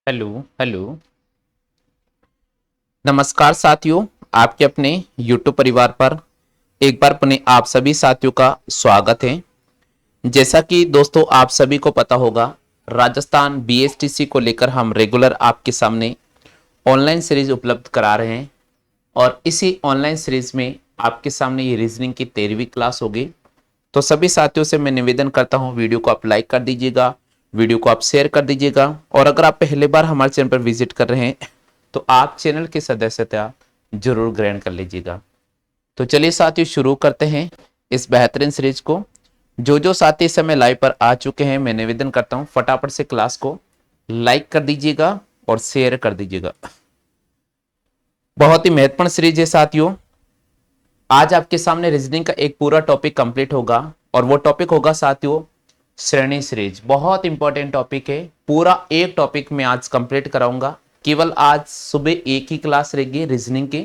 Hello hello. नमस्कार साथियों, आपके अपने YouTube परिवार पर एक बार पुनः आप सभी साथियों का स्वागत है। जैसा कि दोस्तों आप सभी को पता होगा, राजस्थान बीएसटीसी को लेकर हम रेगुलर आपके सामने ऑनलाइन सीरीज उपलब्ध करा रहे हैं और इसी ऑनलाइन सीरीज में आपके सामने ये रीजनिंग की 13वीं क्लास होगी। तो सभी साथियों से मैं निवेदन करता हूं, वीडियो को आप लाइक कर दीजिएगा, वीडियो को आप शेयर कर दीजिएगा और अगर आप पहली बार हमारे चैनल पर विजिट कर रहे हैं तो आप चैनल की सदस्यता जरूर ग्रहण कर लीजिएगा। तो चलिए साथियों शुरू करते हैं इस बेहतरीन सीरीज को। जो जो साथी इस समय लाइव पर आ चुके हैं, मैं निवेदन करता हूं फटाफट से क्लास को लाइक कर दीजिएगा और शेयर कर दीजिएगा। बहुत ही महत्वपूर्ण सीरीज है साथियों। आज आपके सामने रीजनिंग का एक पूरा टॉपिक कंप्लीट होगा और वो टॉपिक होगा साथियों श्रेणी सीरीज। बहुत इंपॉर्टेंट टॉपिक है, पूरा एक टॉपिक मैं आज कंप्लीट कराऊंगा। केवल आज सुबह एक ही क्लास रहेगी रीजनिंग की,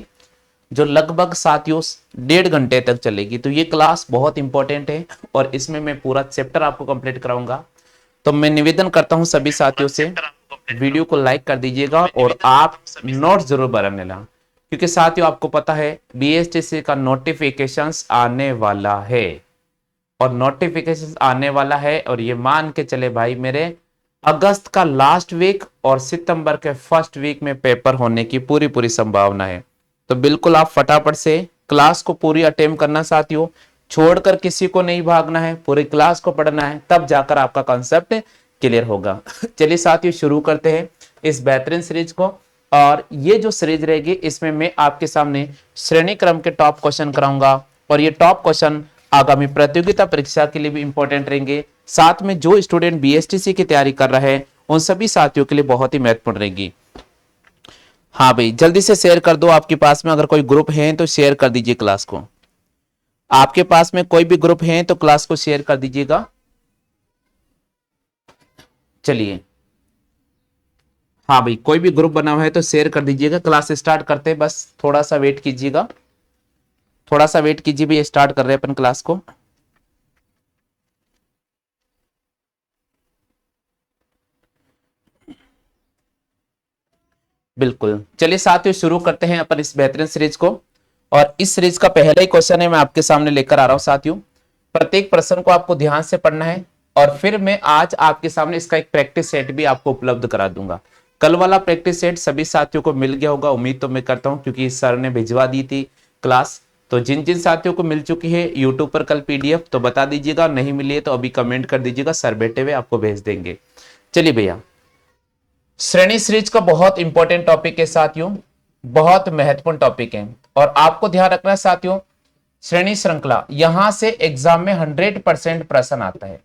जो लगभग साथियों 1.5 घंटे तक चलेगी। तो ये क्लास बहुत इंपॉर्टेंट है और इसमें मैं पूरा चैप्टर आपको कंप्लीट कराऊंगा। तो मैं निवेदन करता हूं सभी साथियों से, वीडियो को लाइक कर दीजिएगा और आप नोट्स जरूर बना लेना, क्योंकि साथियों आपको पता है बीएसटीसी का नोटिफिकेशंस आने वाला है और नोटिफिकेशन आने वाला है और ये मान के चले भाई मेरे, अगस्त का लास्ट वीक और सितंबर के फर्स्ट वीक में पेपर होने की पूरी पूरी संभावना है। तो बिल्कुल आप फटाफट से क्लास को पूरी अटेम्प्ट करना साथियों, छोड़कर किसी को नहीं भागना है, पूरी क्लास को पढ़ना है, तब जाकर आपका कॉन्सेप्ट क्लियर होगा। चलिए साथियों शुरू करते हैं इस बेहतरीन सीरीज को। और ये जो सीरीज रहेगी इसमें मैं आपके सामने श्रेणी क्रम के टॉप क्वेश्चन कराऊंगा और ये टॉप क्वेश्चन आगामी प्रतियोगिता परीक्षा के लिए भी इंपॉर्टेंट रहेंगे। साथ में जो स्टूडेंट बीएसटीसी की तैयारी कर रहे हैं उन सभी साथियों के लिए बहुत ही महत्वपूर्ण रहेगी। हाँ भाई जल्दी से शेयर कर दो, आपके पास में अगर कोई ग्रुप है तो शेयर कर दीजिए क्लास को। आपके पास में कोई भी ग्रुप है तो क्लास को शेयर कर दीजिएगा। चलिए, हाँ भाई कोई भी ग्रुप बना हुआ है तो शेयर कर दीजिएगा। क्लास स्टार्ट करते हैं, बस थोड़ा सा वेट कीजिएगा, थोड़ा सा वेट कीजिए भाई, स्टार्ट कर रहे हैं अपन क्लास को। बिल्कुल, चलिए साथियों शुरू करते हैं अपन इस बेहतरीन सीरीज को। और इस सीरीज का पहला ही क्वेश्चन है मैं आपके सामने लेकर आ रहा हूं साथियों। प्रत्येक प्रश्न को आपको ध्यान से पढ़ना है और फिर मैं आज आपके सामने इसका एक प्रैक्टिस सेट भी आपको उपलब्ध करा दूंगा। कल वाला प्रैक्टिस सेट सभी साथियों को मिल गया होगा, उम्मीद तो मैं करता हूं, क्योंकि सर ने भिजवा दी थी क्लास। तो जिन जिन साथियों को मिल चुकी है यूट्यूब पर कल पीडीएफ तो बता दीजिएगा, नहीं मिली है तो अभी कमेंट कर दीजिएगा, सर बैठे हुए आपको भेज देंगे। चलिए भैया, श्रेणी सीरीज का बहुत इंपॉर्टेंट टॉपिक है साथियों, बहुत महत्वपूर्ण टॉपिक है और आपको ध्यान रखना है साथियों, श्रेणी श्रृंखला यहां से एग्जाम में 100% प्रश्न आता है।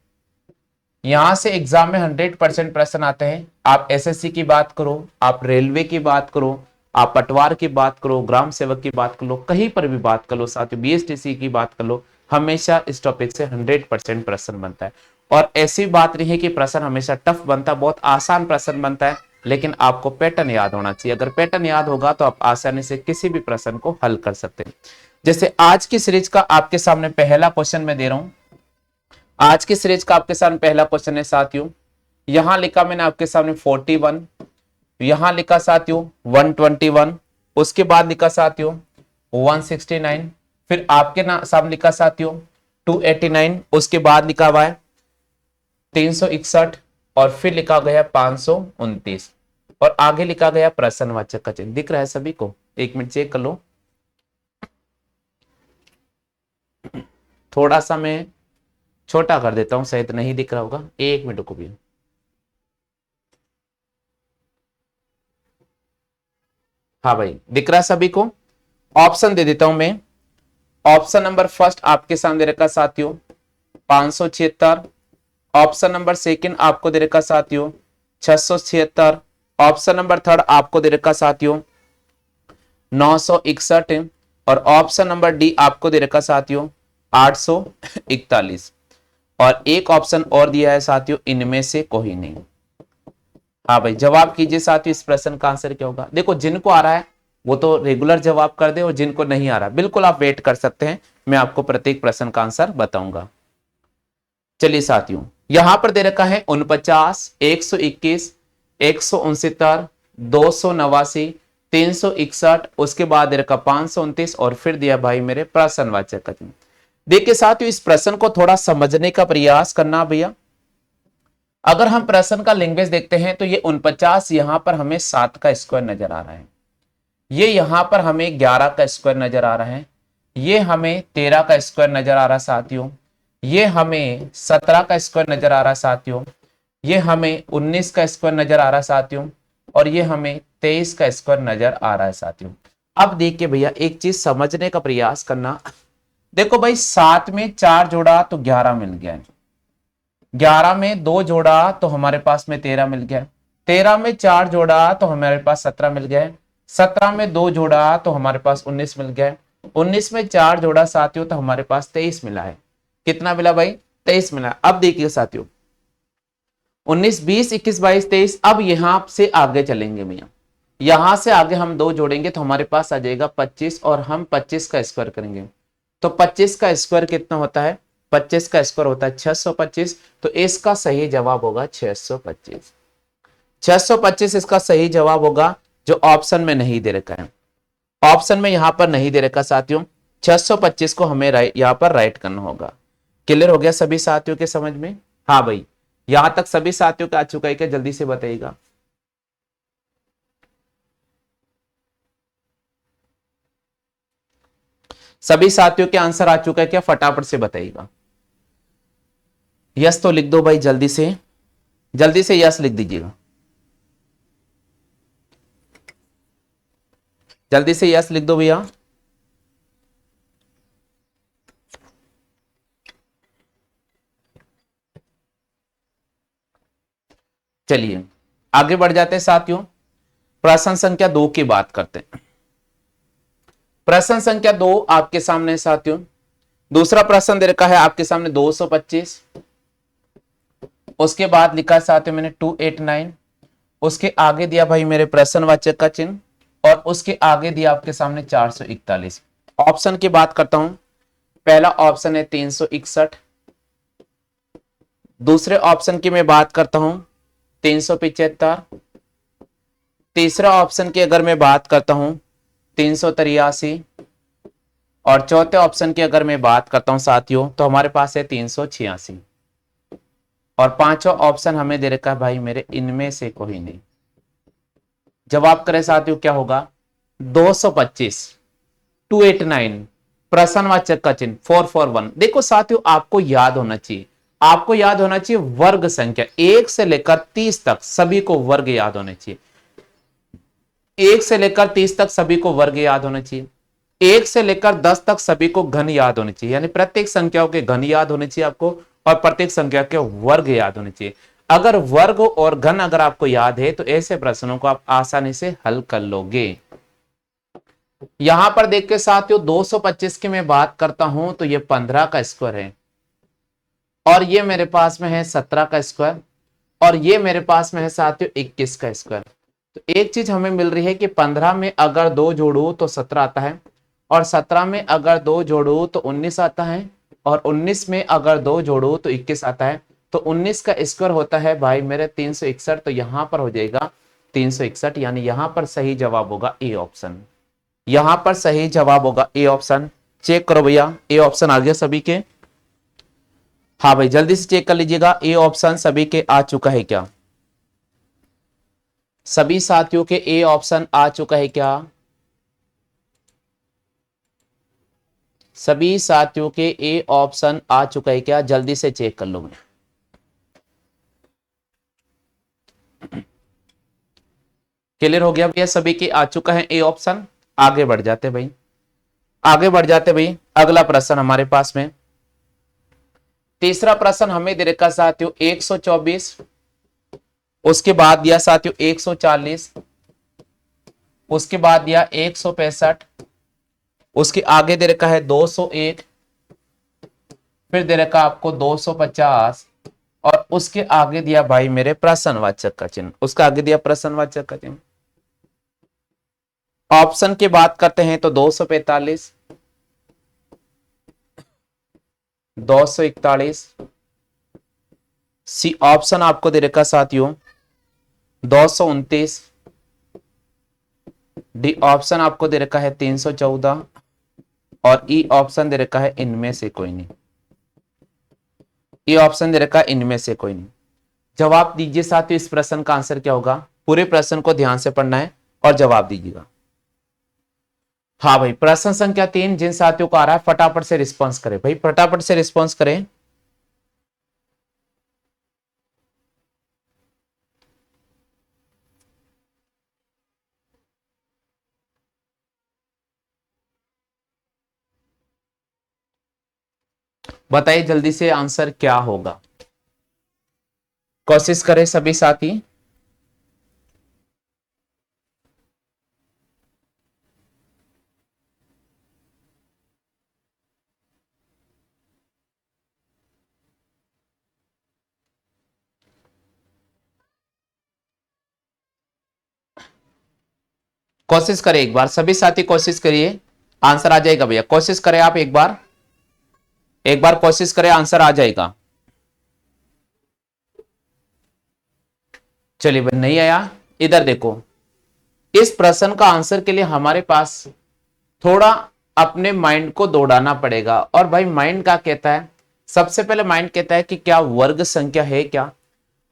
यहां से एग्जाम में 100% प्रश्न आते हैं। आप एसएससी की बात करो, आप रेलवे की बात करो, आप पटवार की बात करो, ग्राम सेवक की बात कर लो, कहीं पर भी बात कर लो साथियों, बीएसटीसी की बात कर लो, हमेशा इस टॉपिक से 100% प्रश्न बनता है। और ऐसी बात नहीं है कि प्रश्न हमेशा टफ बनता है, बहुत आसान प्रश्न बनता है, लेकिन आपको पैटर्न याद होना चाहिए। अगर पैटर्न याद होगा तो आप आसानी से किसी भी प्रश्न को हल कर सकते हैं। जैसे आज की सीरीज का आपके सामने पहला क्वेश्चन मैं दे रहा हूं। आज की सीरीज का आपके सामने पहला क्वेश्चन है साथियों, यहां लिखा मैंने आपके सामने 41, यहां लिखा साथियों 121, उसके बाद लिखा साथियों 169, फिर आपके सामने लिखा साथियों 289, उसके बाद लिखा हुआ है 361 और फिर लिखा गया 529 और आगे लिखा गया प्रश्नवाचक का चिन्ह। दिख रहा है सभी को? एक मिनट चेक कर लो, थोड़ा सा मैं छोटा कर देता हूं, शायद नहीं दिख रहा होगा, एक मिनट को भी। हाँ भाई दिख रहा है सभी को? ऑप्शन दे देता हूं मैं। ऑप्शन नंबर फर्स्ट आपके सामने रखा साथियों 576, ऑप्शन नंबर सेकंड आपको दे रखा साथियों 676, ऑप्शन नंबर थर्ड आपको दे रखा साथियों 961 और ऑप्शन नंबर डी आपको दे रखा साथियों 841 और एक ऑप्शन और दिया है साथियों इनमें से कोई नहीं। हाँ भाई जवाब कीजिए साथियों, इस प्रश्न का आंसर क्या होगा? देखो जिनको आ रहा है वो तो रेगुलर जवाब कर दे और जिनको नहीं आ रहा बिल्कुल आप वेट कर सकते हैं, मैं आपको प्रत्येक प्रश्न का आंसर बताऊंगा। चलिए साथियों, यहां पर दे रखा है 49, 121, 169, 289, 361, उसके बाद दे रखा 529 और फिर दिया भाई मेरे प्रश्नवाचक का चिन्ह। देखिए साथियों, इस प्रश्न को थोड़ा समझने का प्रयास करना भैया। अगर हम प्रश्न का लैंग्वेज देखते हैं तो ये 49 यहां पर हमें 7 का स्क्वायर नजर आ रहा है, ये यहां पर हमें 11 का स्क्वायर नजर आ रहा है, ये हमें 13 का स्क्वायर नजर आ रहा है साथियों, ये हमें 17 का स्क्वायर नजर आ रहा है साथियों, ये हमें 19 का स्क्वायर नजर आ रहा है साथियों, और ये हमें 23 का स्क्वायर नजर आ रहा है साथियों। अब देखिए भैया, एक चीज समझने का प्रयास करना। देखो भाई, 7 में 4 जोड़ा तो 11 मिल गया, 11 में 2 जोड़ा तो हमारे पास में 13 मिल गया, 13 में 4 जोड़ा तो हमारे पास 17 मिल गया, 17 में 2 जोड़ा तो हमारे पास 19 मिल गया, 19 में 4 जोड़ा साथियों तो हमारे पास 23 मिला है। कितना मिला भाई? 23 मिला। अब देखिए साथियों, 19, 20, 21, 22, 23। अब यहां से आगे चलेंगे भैया, यहां से आगे हम 2 जोड़ेंगे तो हमारे पास आ जाएगा 25, और हम 25 का स्क्वायर करेंगे तो 25 का स्क्वायर कितना होता है? 25 का स्क्वायर होता है 625। तो इसका सही जवाब होगा 625। 625 इसका सही जवाब होगा, जो ऑप्शन में नहीं दे रखा है। ऑप्शन में यहां पर नहीं दे रखा साथियों, 625 को हमें यहां पर राइट करना होगा। क्लियर हो गया सभी साथियों के समझ में? हाँ भाई, यहां तक सभी साथियों का आ चुका है क्या? जल्दी से बताइएगा। सभी साथियों के आंसर आ चुका है क्या? फटाफट से बताइएगा। यस तो लिख दो भाई, जल्दी से यस लिख दीजिएगा, जल्दी से यस लिख दो भैया। चलिए आगे बढ़ जाते हैं साथियों, प्रश्न संख्या 2 की बात करते हैं। प्रश्न संख्या 2 आपके सामने है साथियों। दूसरा प्रश्न दे रखा है आपके सामने 225, उसके बाद लिखा है साथियों मैंने 289, उसके आगे दिया भाई मेरे प्रश्नवाचक का चिन्ह, और उसके आगे दिया आपके सामने 441। ऑप्शन की बात करता हूं। पहला ऑप्शन है 361, दूसरे ऑप्शन की मैं बात करता हूं 375, तीसरा ऑप्शन की अगर मैं बात करता हूं 383, और चौथे ऑप्शन की अगर मैं बात करता हूं साथियों तो हमारे पास है 386, और पांचवा ऑप्शन हमें दे रखा है भाई मेरे इनमें से कोई नहीं। जवाब करें साथियों क्या होगा? 225, 289, प्रश्नवाचक का चिन्ह 441। देखो साथियों, आपको याद होना चाहिए, आपको याद होना चाहिए वर्ग संख्या 1 से लेकर 30 तक सभी को वर्ग याद होने चाहिए। 1 से लेकर 30 तक सभी को वर्ग याद होने चाहिए, 1 से लेकर 10 तक सभी को घन याद होने चाहिए, यानी प्रत्येक संख्याओं के घन याद होने चाहिए आपको, और प्रत्येक संख्या के वर्ग याद होने चाहिए। अगर वर्ग और घन अगर आपको याद है तो ऐसे प्रश्नों को आप आसानी से हल कर लोगे। यहां पर देख के साथियों 225 की मैं बात करता हूं तो ये 15 का स्क्वायर है, और ये मेरे पास में है 17 का स्क्वायर, और ये मेरे पास में है साथियों 21 का स्क्वायर। तो एक चीज हमें मिल रही है कि 15 में अगर 2 जोड़ू तो 17 आता है, और 17 में अगर 2 जोड़ू तो 19 आता है, और 19 में अगर 2 जोड़ू तो 21 आता है। तो 19 का स्क्वायर होता है भाई मेरे 361, तो यहां पर हो जाएगा 361, यानी यहां पर सही जवाब होगा ए ऑप्शन। यहां पर सही जवाब होगा ए ऑप्शन। चेक करो भैया, ए ऑप्शन आ गया सभी के? हाँ भाई, जल्दी से चेक कर लीजिएगा, ए ऑप्शन सभी के आ चुका है क्या? सभी साथियों के ए ऑप्शन आ चुका है क्या? सभी साथियों के ए ऑप्शन आ चुका है क्या? जल्दी से चेक कर लो मैं। क्लियर हो गया भैया, सभी के आ चुका है ए ऑप्शन। आगे बढ़ जाते भाई, आगे बढ़ जाते भाई। अगला प्रश्न हमारे पास में, तीसरा प्रश्न हमें दे रखा साथियों 124, उसके बाद दिया साथियों 140, उसके बाद दिया 165, उसके आगे दे रखा है 201, फिर दे रखा आपको 250, और उसके आगे दिया भाई मेरे प्रश्नवाचक का चिन्ह, उसका आगे दिया प्रश्नवाचक का चिन्ह। ऑप्शन की बात करते हैं तो 245, 241, सी ऑप्शन आपको दे रखा साथियों 229, डी ऑप्शन आपको दे रखा है 314 और ई ऑप्शन दे रखा है इनमें से कोई नहीं। ई ऑप्शन दे रखा है इनमें से कोई नहीं। जवाब दीजिए साथियों, इस प्रश्न का आंसर क्या होगा? पूरे प्रश्न को ध्यान से पढ़ना है और जवाब दीजिएगा। हाँ भाई, प्रश्न संख्या 3 जिन साथियों को आ रहा है फटाफट से रिस्पॉन्स करें भाई, फटाफट से रिस्पॉन्स करें। बताइए जल्दी से आंसर क्या होगा, कोशिश करें सभी साथी। कोशिश करें एक बार, सभी साथी कोशिश करिए, आंसर आ जाएगा भैया। कोशिश करें आप एक बार, एक बार कोशिश करें, आंसर आ जाएगा। चलिए भाई, नहीं आया, इधर देखो। इस प्रश्न का आंसर के लिए हमारे पास थोड़ा अपने माइंड को दौड़ाना पड़ेगा। और भाई माइंड क्या कहता है? सबसे पहले माइंड कहता है कि क्या वर्ग संख्या है क्या?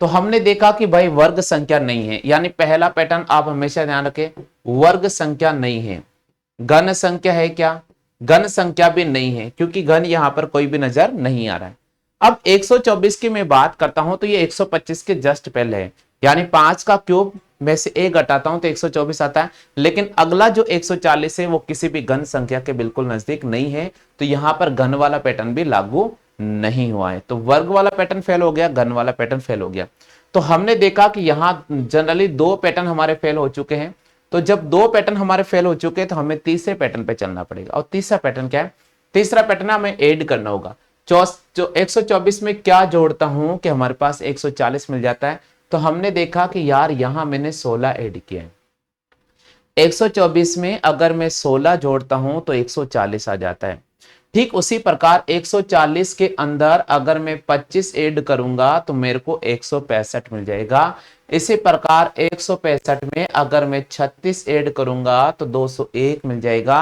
तो हमने देखा कि भाई वर्ग संख्या नहीं है, यानी पहला पैटर्न आप हमेशा ध्यान रखें, वर्ग संख्या नहीं है। घन संख्या है क्या? घन संख्या भी नहीं है, क्योंकि घन यहां पर कोई भी नजर नहीं आ रहा है। अब 124 की मैं बात करता हूं तो ये 125 के जस्ट पहले है, यानी 5 का क्यूब में से 1 घटाता हूं तो 124 आता है। लेकिन अगला जो 140 है वो किसी भी घन संख्या के बिल्कुल नजदीक नहीं है, तो यहां पर घन वाला पैटर्न भी लागू नहीं हुआ है। तो वर्ग वाला पैटर्न फेल हो गया, घन वाला पैटर्न फेल हो गया। तो हमने देखा कि यहां जनरली 2 पैटर्न हमारे फेल हो चुके हैं। तो जब 2 पैटर्न हमारे फेल हो चुके हैं तो हमें तीसरे पैटर्न पे चलना पड़ेगा। और तीसरा पैटर्न क्या है? तीसरा पैटर्न हमें ऐड करना होगा। 124 में क्या जोड़ता हूं कि हमारे पास 140 मिल जाता है। तो हमने देखा कि यार यहां मैंने 16 ऐड किया है। 124 में अगर मैं 16 जोड़ता हूं तो 140 आ जाता है। ठीक उसी प्रकार 140 के अंदर अगर मैं 25 ऐड करूंगा तो मेरे को 165 मिल जाएगा। इसी प्रकार 165 में अगर मैं 36 ऐड करूंगा तो 201 मिल जाएगा।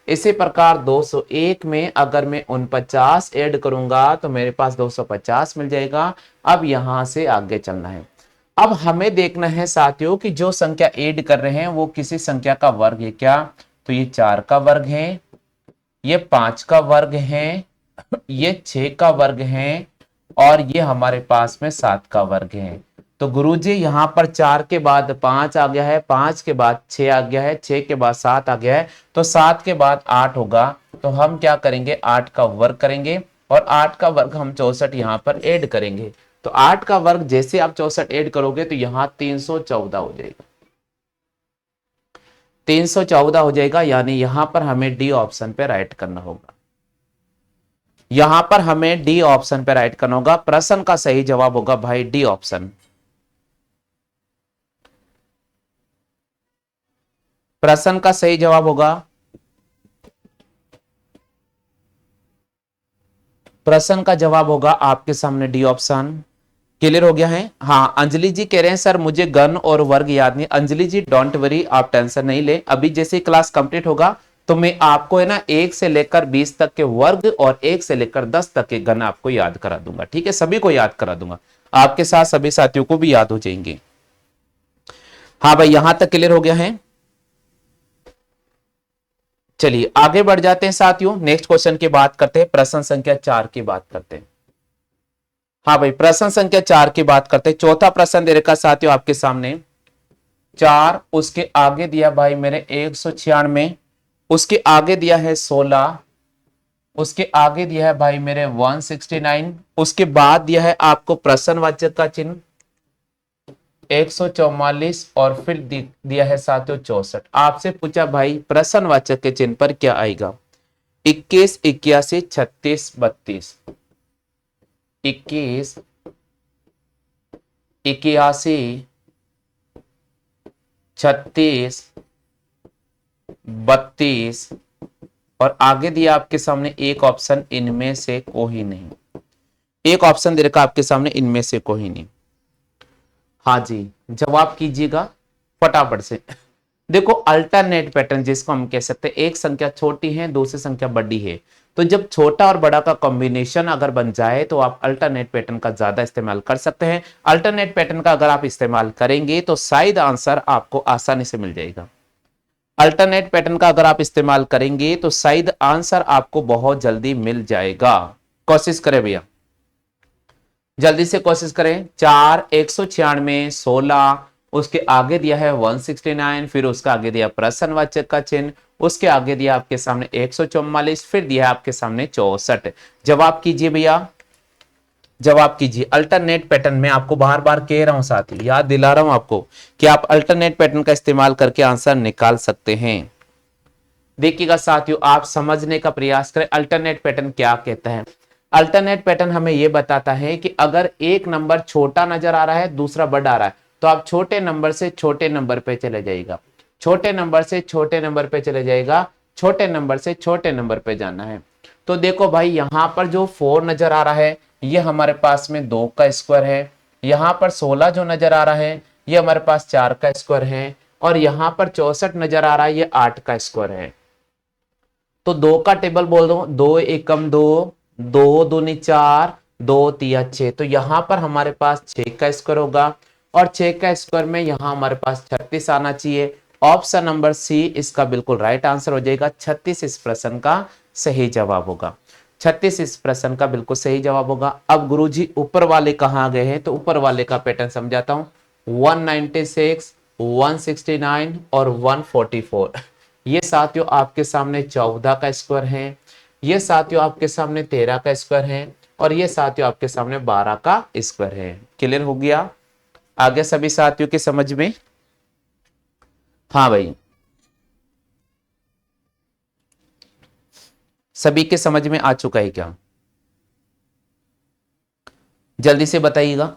इसी प्रकार 201 में अगर मैं 49 ऐड करूंगा तो मेरे पास 250 मिल जाएगा। अब यहां से आगे चलना है। अब हमें देखना है साथियों कि जो संख्या ऐड कर रहे हैं वो किसी संख्या का वर्ग है क्या? तो ये 4 का वर्ग है, ये 5 का वर्ग है, ये 6 का वर्ग है और ये हमारे पास में 7 का वर्ग है। तो गुरुजी यहां पर 4 के बाद 5 आ गया है, 5 के बाद 6 आ गया है, 6 के बाद 7 आ गया है, तो 7 के बाद 8 होगा। तो हम क्या करेंगे? 8 का वर्ग करेंगे और 8 का वर्ग हम 64 यहां पर ऐड करेंगे। तो 8 का वर्ग जैसे आप 64 ऐड करोगे तो यहां 314 हो जाएगा। 314 हो जाएगा, यानी यहां पर हमें डी ऑप्शन पे राइट करना होगा। यहां पर हमें डी ऑप्शन पे राइट करना होगा। प्रश्न का सही जवाब होगा भाई डी ऑप्शन। प्रश्न का सही जवाब होगा, प्रश्न का जवाब होगा आपके सामने डी ऑप्शन। क्लियर हो गया है? हाँ, अंजलि जी कह रहे हैं सर मुझे घन और वर्ग याद नहीं। अंजलि जी डोंट वरी, आप टेंशन नहीं ले। अभी जैसे क्लास कंप्लीट होगा तो मैं आपको है ना 1 से लेकर 20 तक के वर्ग और 1 से लेकर 10 तक के घन आपको याद करा दूंगा। ठीक है, सभी को याद करा दूंगा, आपके साथ सभी साथियों को भी याद हो जाएंगे। हाँ भाई, यहां तक क्लियर हो गया है। चलिए आगे बढ़ जाते हैं साथियों, नेक्स्ट क्वेश्चन की बात करते हैं, प्रश्न संख्या 4 की बात करते हैं। हाँ भाई, प्रश्न संख्या 4 की बात करते हैं। चौथा प्रश्न दे रखा साथियों आपके सामने 4, उसके आगे दिया भाई मेरे 196, उसके आगे दिया है 16, उसके आगे दिया है भाई मेरे 169, उसके बाद दिया है आपको प्रश्नवाचक का चिन्ह 144 और फिर दिया है साथियों 64। आपसे पूछा भाई प्रश्नवाचक के चिन्ह पर क्या आएगा? 21, 81, 36, 32। 21, 81, 36, 32 और आगे दिया आपके सामने एक ऑप्शन इनमें से कोई नहीं। एक ऑप्शन दे रखा आपके सामने इनमें से कोई नहीं। हाँ जी, जवाब कीजिएगा फटाफट से। देखो अल्टरनेट पैटर्न जिसको हम कह सकते हैं, एक संख्या छोटी है दूसरी संख्या बड़ी है, तो जब छोटा और बड़ा का कॉम्बिनेशन अगर बन जाए तो आप अल्टरनेट पैटर्न का ज्यादा इस्तेमाल कर सकते हैं। अल्टरनेट पैटर्न का अगर आप इस्तेमाल करेंगे तो शायद आंसर आपको आसानी से मिल जाएगा। अल्टरनेट पैटर्न का अगर आप इस्तेमाल करेंगे तो शायद आंसर आपको बहुत जल्दी मिल जाएगा। कोशिश करें भैया, जल्दी से कोशिश करें। 4, 196, 16, उसके आगे दिया है 169, फिर उसका आगे दिया प्रश्नवाचक का चिन्ह, उसके आगे दिया आपके सामने 144, फिर दिया है आपके सामने 64। जवाब कीजिए भैया, जवाब कीजिए। अल्टरनेट पैटर्न में आपको बार बार कह रहा हूं, साथी याद दिला रहा हूं आपको कि आप अल्टरनेट पैटर्न का इस्तेमाल करके आंसर निकाल सकते हैं। देखिएगा साथियों, आप समझने का प्रयास करें अल्टरनेट पैटर्न क्या कहता है। अल्टरनेट पैटर्न हमें यह बताता है कि अगर एक नंबर छोटा नजर आ रहा है दूसरा बड़ा आ रहा है तो आप छोटे नंबर से छोटे नंबर पे चले जाइएगा, छोटे नंबर से छोटे नंबर पे चले जाएगा, छोटे नंबर से छोटे नंबर पे जाना है। तो देखो भाई, यहां पर जो 4 नजर आ रहा है ये हमारे पास में 2 का स्क्वायर है, यहां पर 16 जो नजर आ रहा है ये हमारे पास 4 का स्क्वायर है, और यहां पर 64 नजर आ रहा है ये 8 का स्क्वायर है। तो 2 का टेबल बोल दो, 2 एकम 2, 2 दूनी 4, 2 तिया 6, तो यहां पर हमारे पास 6 का स्क्वायर होगा, और 6 का स्क्वायर में यहां हमारे पास 36 आना चाहिए। ऑप्शन नंबर सी इसका बिल्कुल राइट आंसर हो जाएगा। 36 इस प्रश्न का सही जवाब होगा। 36 इस प्रश्न का बिल्कुल सही जवाब होगा। अब गुरुजी ऊपर वाले कहां गए हैं, तो ऊपर वाले का पैटर्न समझाता हूं। 196, 169 और 144, ये साथियों आपके सामने 14 का स्क्वायर है, ये साथियों आपके सामने 13 का स्क्वायर है, और ये साथियों आपके सामने 12 का स्क्वायर है। क्लियर हो गया आगे सभी साथियों के समझ में? हाँ भाई, सभी के समझ में आ चुका है क्या? जल्दी से बताइएगा।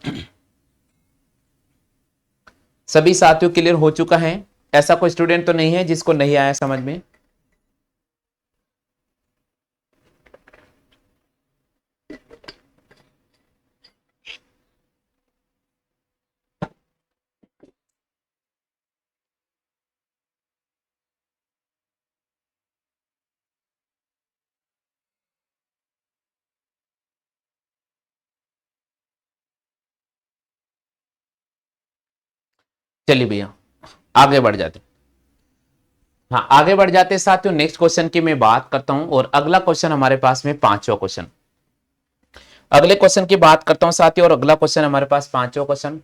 सभी साथियों क्लियर हो चुका है? ऐसा कोई स्टूडेंट तो नहीं है जिसको नहीं आया समझ में? चलिए भैया आगे बढ़ जाते। हाँ आगे बढ़ जाते साथियों, नेक्स्ट क्वेश्चन की मैं बात करता हूं, और अगला क्वेश्चन हमारे पास में पांचवा क्वेश्चन। अगले क्वेश्चन की बात करता हूं साथियों, और अगला क्वेश्चन हमारे पास पांचवा क्वेश्चन।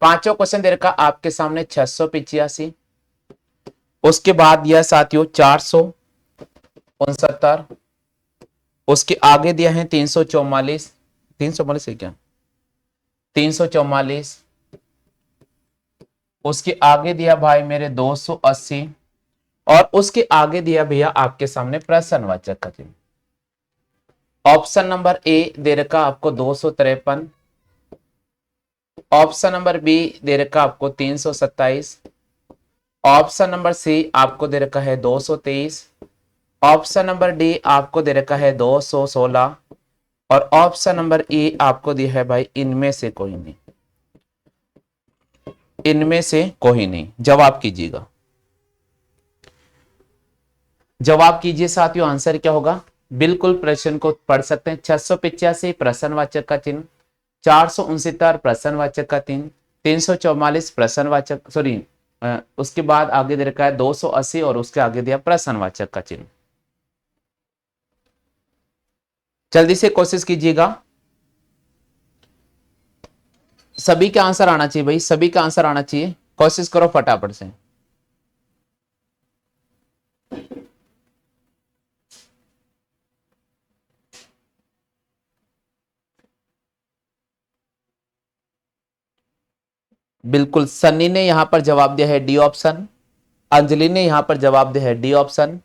पांचवा क्वेश्चन दे रखा आपके सामने 685, उसके बाद यह साथियों 469, उसके आगे दिया है 344, 344 है क्या, 344, उसके आगे दिया भाई मेरे 280, और उसके आगे दिया भैया आपके सामने प्रश्नवाचक का चिन्ह। ऑप्शन नंबर ए दे रखा आपको 253, ऑप्शन नंबर बी दे रखा आपको 327, ऑप्शन नंबर सी आपको दे रखा है 223, ऑप्शन नंबर डी आपको दे रखा है 216, और ऑप्शन नंबर ई आपको दिया है भाई इनमें से कोई नहीं, इनमें से कोई नहीं। जवाब कीजिएगा, जवाब कीजिए साथियों, आंसर क्या होगा? बिल्कुल प्रश्न को पढ़ सकते हैं। 685 प्रश्नवाचक का चिन्ह, 469 प्रश्नवाचक का चिन्ह, 344 प्रश्नवाचक सॉरी उसके बाद आगे दे रखा है 280, और उसके आगे दिया प्रश्नवाचक का चिन्ह। जल्दी से कोशिश कीजिएगा, सभी का आंसर आना चाहिए भाई, सभी का आंसर आना चाहिए, कोशिश करो फटाफट से। बिल्कुल, सन्नी ने यहां पर जवाब दिया है डी ऑप्शन, अंजलि ने यहां पर जवाब दिया है डी ऑप्शन,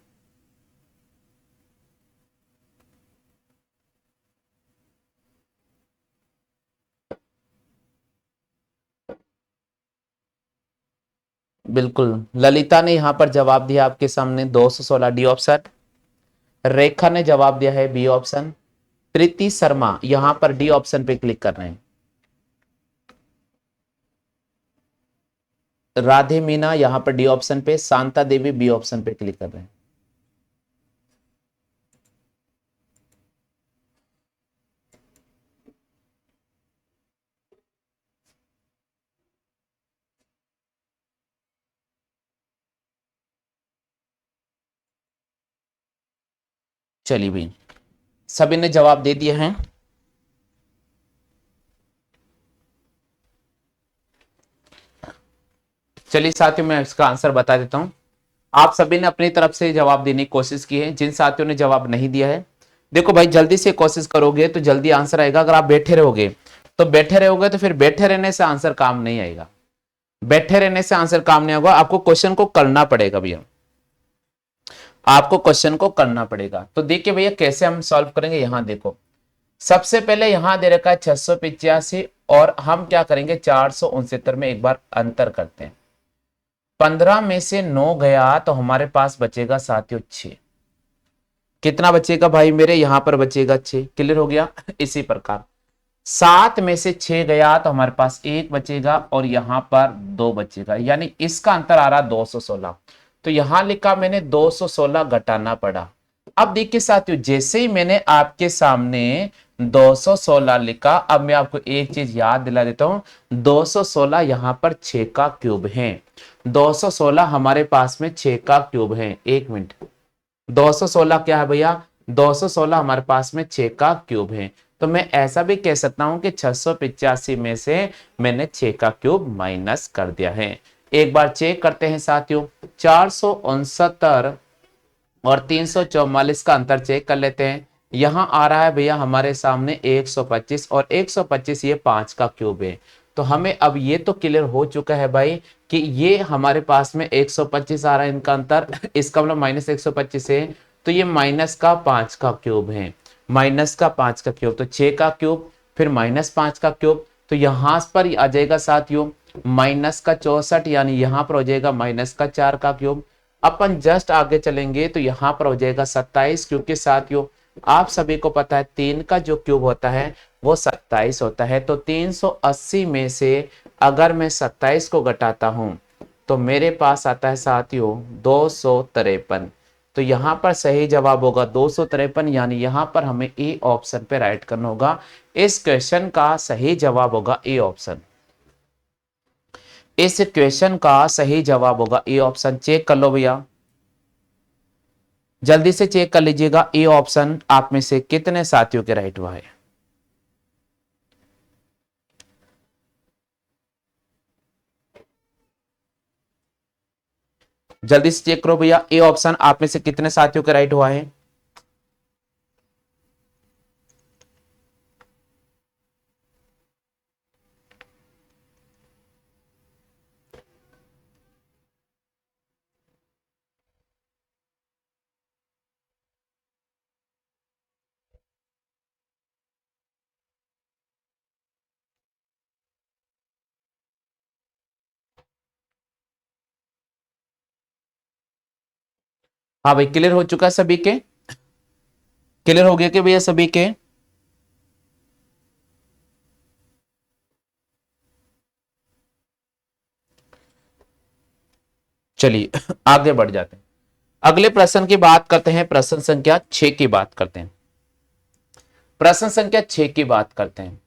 बिल्कुल ललिता ने यहां पर जवाब दिया आपके सामने 216 डी ऑप्शन, रेखा ने जवाब दिया है बी ऑप्शन, प्रीति शर्मा यहां पर डी ऑप्शन पे क्लिक कर रहे हैं। राधे मीना यहां पर डी ऑप्शन पे, शांता देवी बी ऑप्शन पे क्लिक कर रहे हैं। चलिए भाई, सभी ने जवाब दे दिए हैं। चलिए साथियों, मैं इसका आंसर बता देता हूं। आप सभी ने अपनी तरफ से जवाब देने की कोशिश की है। जिन साथियों ने जवाब नहीं दिया है, देखो भाई, जल्दी से कोशिश करोगे तो जल्दी आंसर आएगा। अगर आप बैठे रहोगे तो फिर बैठे रहने से आंसर काम नहीं आएगा। बैठे रहने से आंसर काम नहीं होगा, आपको क्वेश्चन को करना पड़ेगा भैया, आपको क्वेश्चन को करना पड़ेगा। तो देखिए भैया कैसे हम सॉल्व करेंगे। यहां देखो, सबसे पहले यहां दे रखा है 685 और हम क्या करेंगे 469 में एक बार अंतर करते हैं। 15 में से 9 गया तो हमारे पास बचेगा साथियों 6। कितना बचेगा भाई मेरे, यहां पर बचेगा 6। क्लियर हो गया। इसी प्रकार 7 में से 6 गया तो हमारे पास 1 बचेगा और यहां पर 2 बचेगा, यानी इसका अंतर आ रहा 216। तो यहां लिखा मैंने 216 घटाना पड़ा। अब देखिए साथियों, जैसे ही मैंने आपके सामने 216 लिखा, अब मैं आपको एक चीज याद दिला देता हूं। 216 यहां पर 6 का क्यूब है। 216 हमारे पास में 6 का क्यूब है। एक मिनट, 216 क्या है भैया, 216 हमारे पास में 6 का क्यूब है। तो मैं ऐसा भी कह सकता हूं कि 685 में से मैंने 6 का क्यूब माइनस कर दिया है। एक बार चेक करते हैं साथियों, 469 और 344 का अंतर चेक कर लेते हैं। यहां आ रहा है भैया हमारे सामने 125 और 125 ये 5 का क्यूब है। तो हमें अब ये तो क्लियर हो चुका है भाई कि ये हमारे पास में 125 आ रहा है इनका अंतर, इसका मतलब माइनस 125 है। तो ये माइनस का 5 का क्यूब है, माइनस का 5 का क्यूब। तो 6 का क्यूब फिर माइनस 5 का क्यूब, तो यहां पर आ जाएगा साथियों माइनस का 64, यानी यहां पर हो जाएगा माइनस का 4 का क्यूब। अपन जस्ट आगे चलेंगे तो यहां पर हो जाएगा 27, क्योंकि साथियों आप सभी को पता है 3 का जो क्यूब होता है वो 27 होता है। तो 380 में से अगर मैं 27 को घटाता हूं तो मेरे पास आता है साथियों 253। तो यहां पर सही जवाब होगा 253, यानी यहां पर हमें ए ऑप्शन पे राइट करना होगा। इस क्वेश्चन का सही जवाब होगा ए ऑप्शन। इस क्वेश्चन का सही जवाब होगा ए ऑप्शन। चेक कर लो भैया, जल्दी से चेक कर लीजिएगा ए ऑप्शन आप में से कितने साथियों के राइट हुआ है। जल्दी से चेक करो भैया, ए ऑप्शन आप में से कितने साथियों के राइट हुआ है। हाँ भाई, क्लियर हो चुका है सभी के, क्लियर हो गया कि भैया सभी के। चलिए आगे बढ़ जाते हैं, अगले प्रश्न की बात करते हैं। प्रश्न संख्या 6 की बात करते हैं। प्रश्न संख्या 6 की बात करते हैं।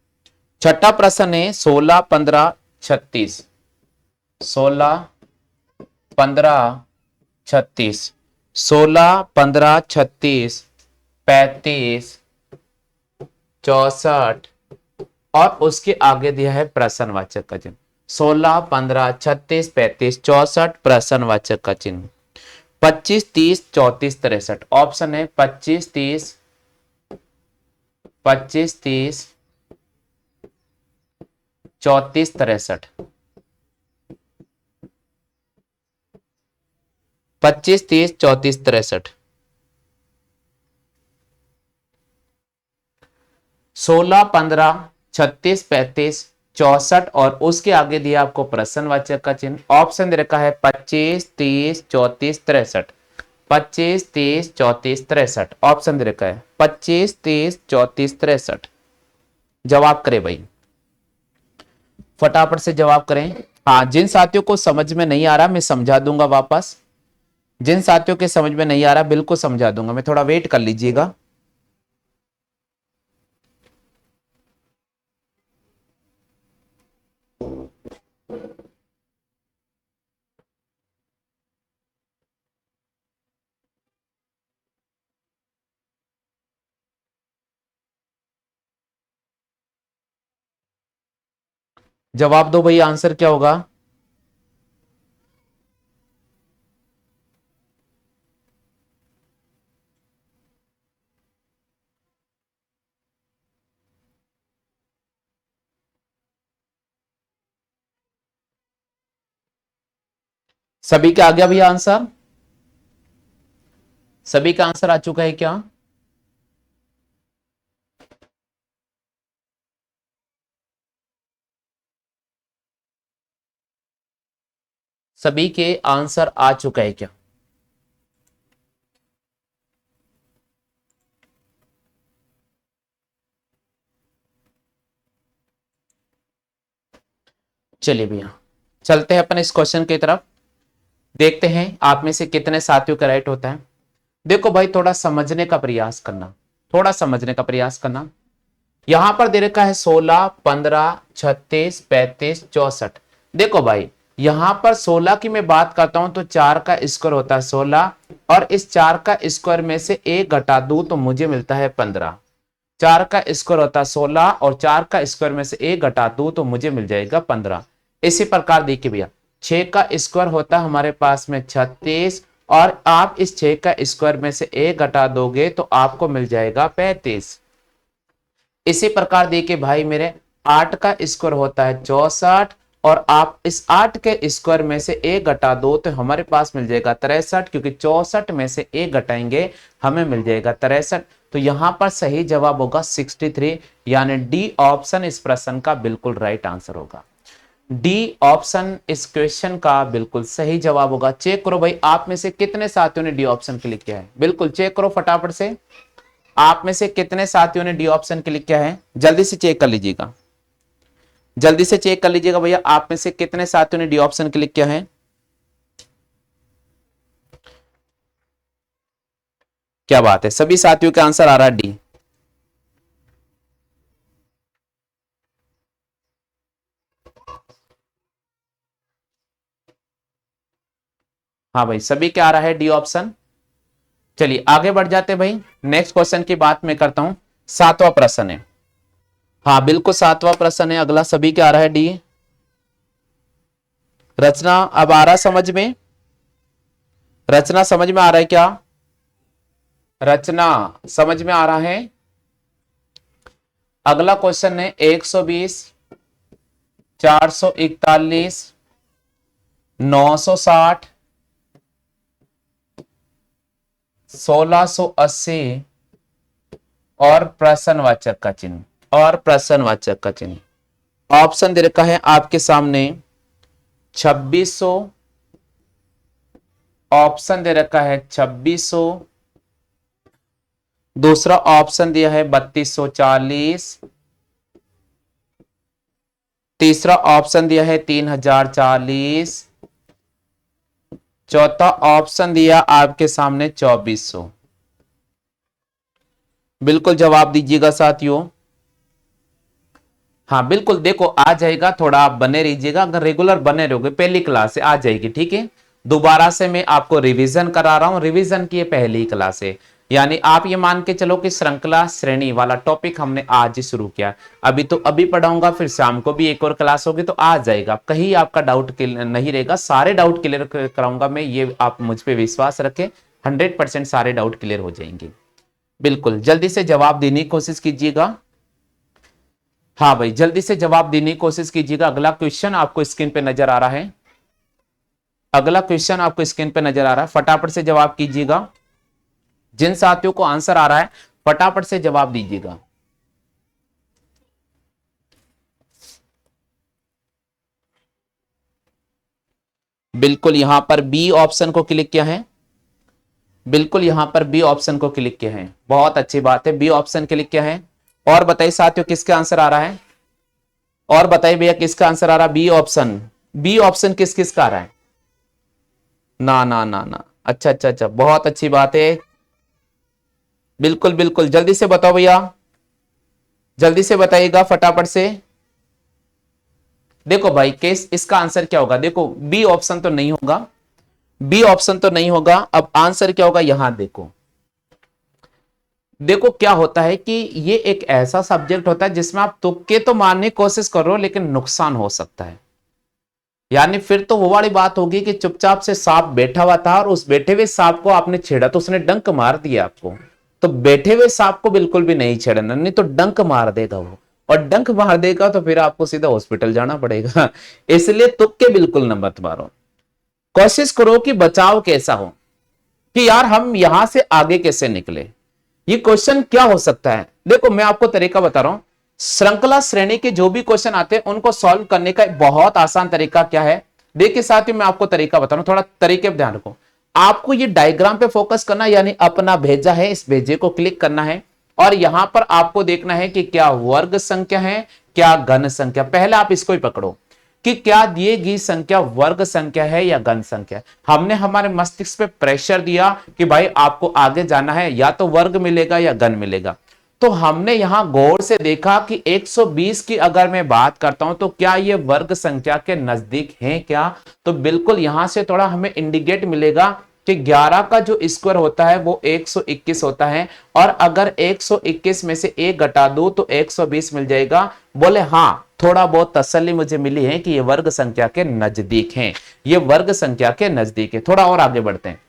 छठा प्रश्न है 16 15 36। 16 15 36, 16 15 36 35 64 और उसके आगे दिया है प्रश्नवाचक का चिन्ह। 16 15 36 35 64 प्रश्नवाचक का चिन्ह। 25 30 34 63 ऑप्शन है 25 30 25 30 34 63। 25 30 34 63, 16 15 36 35 64 और उसके आगे दिया आपको प्रश्नवाचक का चिन्ह। ऑप्शन दे रखा है 25 30 34 63। 25 30 34 63 ऑप्शन दे रखा है 25 30 34 63। जवाब करे भाई। फटाफट से जवाब करें। हाँ, जिन साथियों को समझ में नहीं आ रहा मैं समझा दूंगा वापस। जिन साथियों के समझ में नहीं आ रहा बिल्कुल समझा दूंगा मैं, थोड़ा वेट कर लीजिएगा। जवाब दो भैया, आंसर क्या होगा? सभी का आ गया भैया आंसर? सभी का आंसर आ चुका है क्या? सभी के आंसर आ चुका है क्या? चलिए भैया, चलते हैं अपन इस क्वेश्चन की तरफ। देखते हैं आप में से कितने साथियों का राइट होता है। देखो भाई, थोड़ा समझने का प्रयास करना, थोड़ा समझने का प्रयास करना। यहां पर दे रखा है 16, 15, 36, 35, 64। देखो भाई, यहां पर 16 की मैं बात करता हूं तो 4 का स्क्वायर होता है 16, और इस 4 का स्क्वायर में से एक घटा दूं तो मुझे मिलता है 15। 4 का स्क्वायर होता है 16 और 4 का स्क्वायर में से एक घटा दूं तो मुझे मिल जाएगा 15। इसी प्रकार देखिए भैया, 6 का स्क्वायर होता है हमारे पास में 36, और आप इस 6 का स्क्वायर में से एक घटा दोगे तो आपको मिल जाएगा 35। इसी प्रकार देखिए भाई मेरे, 8 का स्क्वायर होता है 64, और आप इस 8 के स्क्वायर में से एक घटा दो तो हमारे पास मिल जाएगा 63, क्योंकि 64 में से एक घटाएंगे हमें मिल जाएगा 63। तो यहां पर सही जवाब होगा 63, यानी डी ऑप्शन इस प्रश्न का बिल्कुल राइट आंसर होगा। डी ऑप्शन इस क्वेश्चन का बिल्कुल सही जवाब होगा। चेक करो भाई, आप में से कितने साथियों ने डी ऑप्शन क्लिक किया है, बिल्कुल चेक करो फटाफट से। आप में से कितने साथियों ने डी ऑप्शन क्लिक किया है, जल्दी से चेक कर लीजिएगा, जल्दी से चेक कर लीजिएगा भैया, आप में से कितने साथियों ने डी ऑप्शन क्लिक किया है। क्या बात है, सभी साथियों का आंसर आ रहा है डी। हाँ भाई, सभी क्या आ रहा है डी ऑप्शन। चलिए आगे बढ़ जाते हैं भाई, नेक्स्ट क्वेश्चन की बात मैं करता हूं। सातवां प्रश्न है, हाँ बिल्कुल सातवां प्रश्न है अगला, सभी क्या आ रहा है डी। रचना अब आ रहा समझ में, रचना समझ में आ रहा है क्या? रचना समझ में आ रहा है। अगला क्वेश्चन है 120, 441, 960, 1680 और प्रश्नवाचक का चिन्ह, और प्रश्नवाचक का चिन्ह। ऑप्शन दे रखा है आपके सामने 2600, ऑप्शन दे रखा है 2600, दूसरा ऑप्शन दिया है 3240, तीसरा ऑप्शन दिया है 3040, चौथा ऑप्शन दिया आपके सामने 2400। बिल्कुल जवाब दीजिएगा साथियों। हाँ बिल्कुल, देखो आ जाएगा, थोड़ा आप बने रहिएगा, अगर रेगुलर बने रहोगे पहली क्लास से आ जाएगी, ठीक है। दोबारा से मैं आपको रिवीजन करा रहा हूं, रिवीजन की पहली क्लास है, यानी आप ये मान के चलो कि श्रृंखला श्रेणी वाला टॉपिक हमने आज ही शुरू किया। अभी तो अभी पढ़ाऊंगा, फिर शाम को भी एक और क्लास होगी तो आ जाएगा, कहीं आपका डाउट नहीं रहेगा, सारे डाउट क्लियर कराऊंगा मैं, ये आप मुझ पर विश्वास रखें, 100% सारे डाउट क्लियर हो जाएंगे। बिल्कुल जल्दी से जवाब देने की कोशिश कीजिएगा। हाँ भाई, जल्दी से जवाब देने की कोशिश कीजिएगा। अगला क्वेश्चन आपको स्क्रीन पे नजर आ रहा है, अगला क्वेश्चन आपको स्क्रीन पे नजर आ रहा है, फटाफट से जवाब कीजिएगा। जिन साथियों को आंसर आ रहा है फटाफट से जवाब दीजिएगा। बिल्कुल यहां पर बी ऑप्शन को क्लिक किया है, बिल्कुल यहां पर बी ऑप्शन को क्लिक किया है, बहुत अच्छी बात है, बी ऑप्शन क्लिक किया है। और बताइए साथियों किसका आंसर आ रहा है, और बताइए भैया किसका आंसर आ रहा? B option. बी ऑप्शन किस किस का आ रहा है? ना ना ना ना, अच्छा अच्छा अच्छा, बहुत अच्छी बात है। बिल्कुल बिल्कुल, जल्दी से बताओ भैया, जल्दी से बताइएगा फटाफट से। देखो भाई केस इसका आंसर क्या होगा? देखो बी ऑप्शन तो नहीं होगा, बी ऑप्शन तो नहीं होगा। अब आंसर क्या होगा? यहां देखो, देखो क्या होता है कि ये एक ऐसा सब्जेक्ट होता है जिसमें आप तुक्के तो मारने की कोशिश कर रहे हो लेकिन नुकसान हो सकता है। यानी फिर तो वो वाली बात होगी कि चुपचाप से सांप बैठा हुआ था और उस बैठे हुए सांप को आपने छेड़ा तो उसने डंक मार दिया आपको। तो बैठे हुए सांप को बिल्कुल भी नहीं छेड़ना, नहीं तो डंक मार देगा वो, और डंक मार देगा तो फिर आपको सीधा हॉस्पिटल जाना पड़ेगा। इसलिए तुक्के बिल्कुल न मत मारो, कोशिश करो कि बचाव कैसा हो, कि यार हम यहां से आगे कैसे निकले। ये क्वेश्चन क्या हो सकता है? देखो मैं आपको तरीका बता रहा हूं। श्रृंखला श्रेणी के जो भी क्वेश्चन आते हैं उनको सॉल्व करने का एक बहुत आसान तरीका क्या है, देखिए साथियों मैं आपको तरीका बता रहा हूं, थोड़ा तरीके पर ध्यान रखो। आपको ये डायग्राम पे फोकस करना, यानी अपना भेजा है इस भेजे को क्लिक करना है, और यहां पर आपको देखना है कि क्या वर्ग संख्या है क्या घन संख्या। पहले आप इसको ही पकड़ो कि क्या दिए गई संख्या वर्ग संख्या है या घन संख्या है। हमने हमारे मस्तिष्क पे प्रेशर दिया कि भाई आपको आगे जाना है, या तो वर्ग मिलेगा या घन मिलेगा। तो हमने यहां गौर से देखा कि 120 की अगर मैं बात करता हूं तो क्या ये वर्ग संख्या के नजदीक है क्या? तो बिल्कुल यहां से थोड़ा हमें इंडिकेट मिलेगा कि 11 का जो स्क्वायर होता है वो 121 होता है, और अगर 121 में से एक घटा दो तो 120 मिल जाएगा। बोले हाँ, थोड़ा बहुत तसल्ली मुझे मिली है कि ये वर्ग संख्या के नजदीक हैं, ये वर्ग संख्या के नजदीक है। थोड़ा और आगे बढ़ते हैं।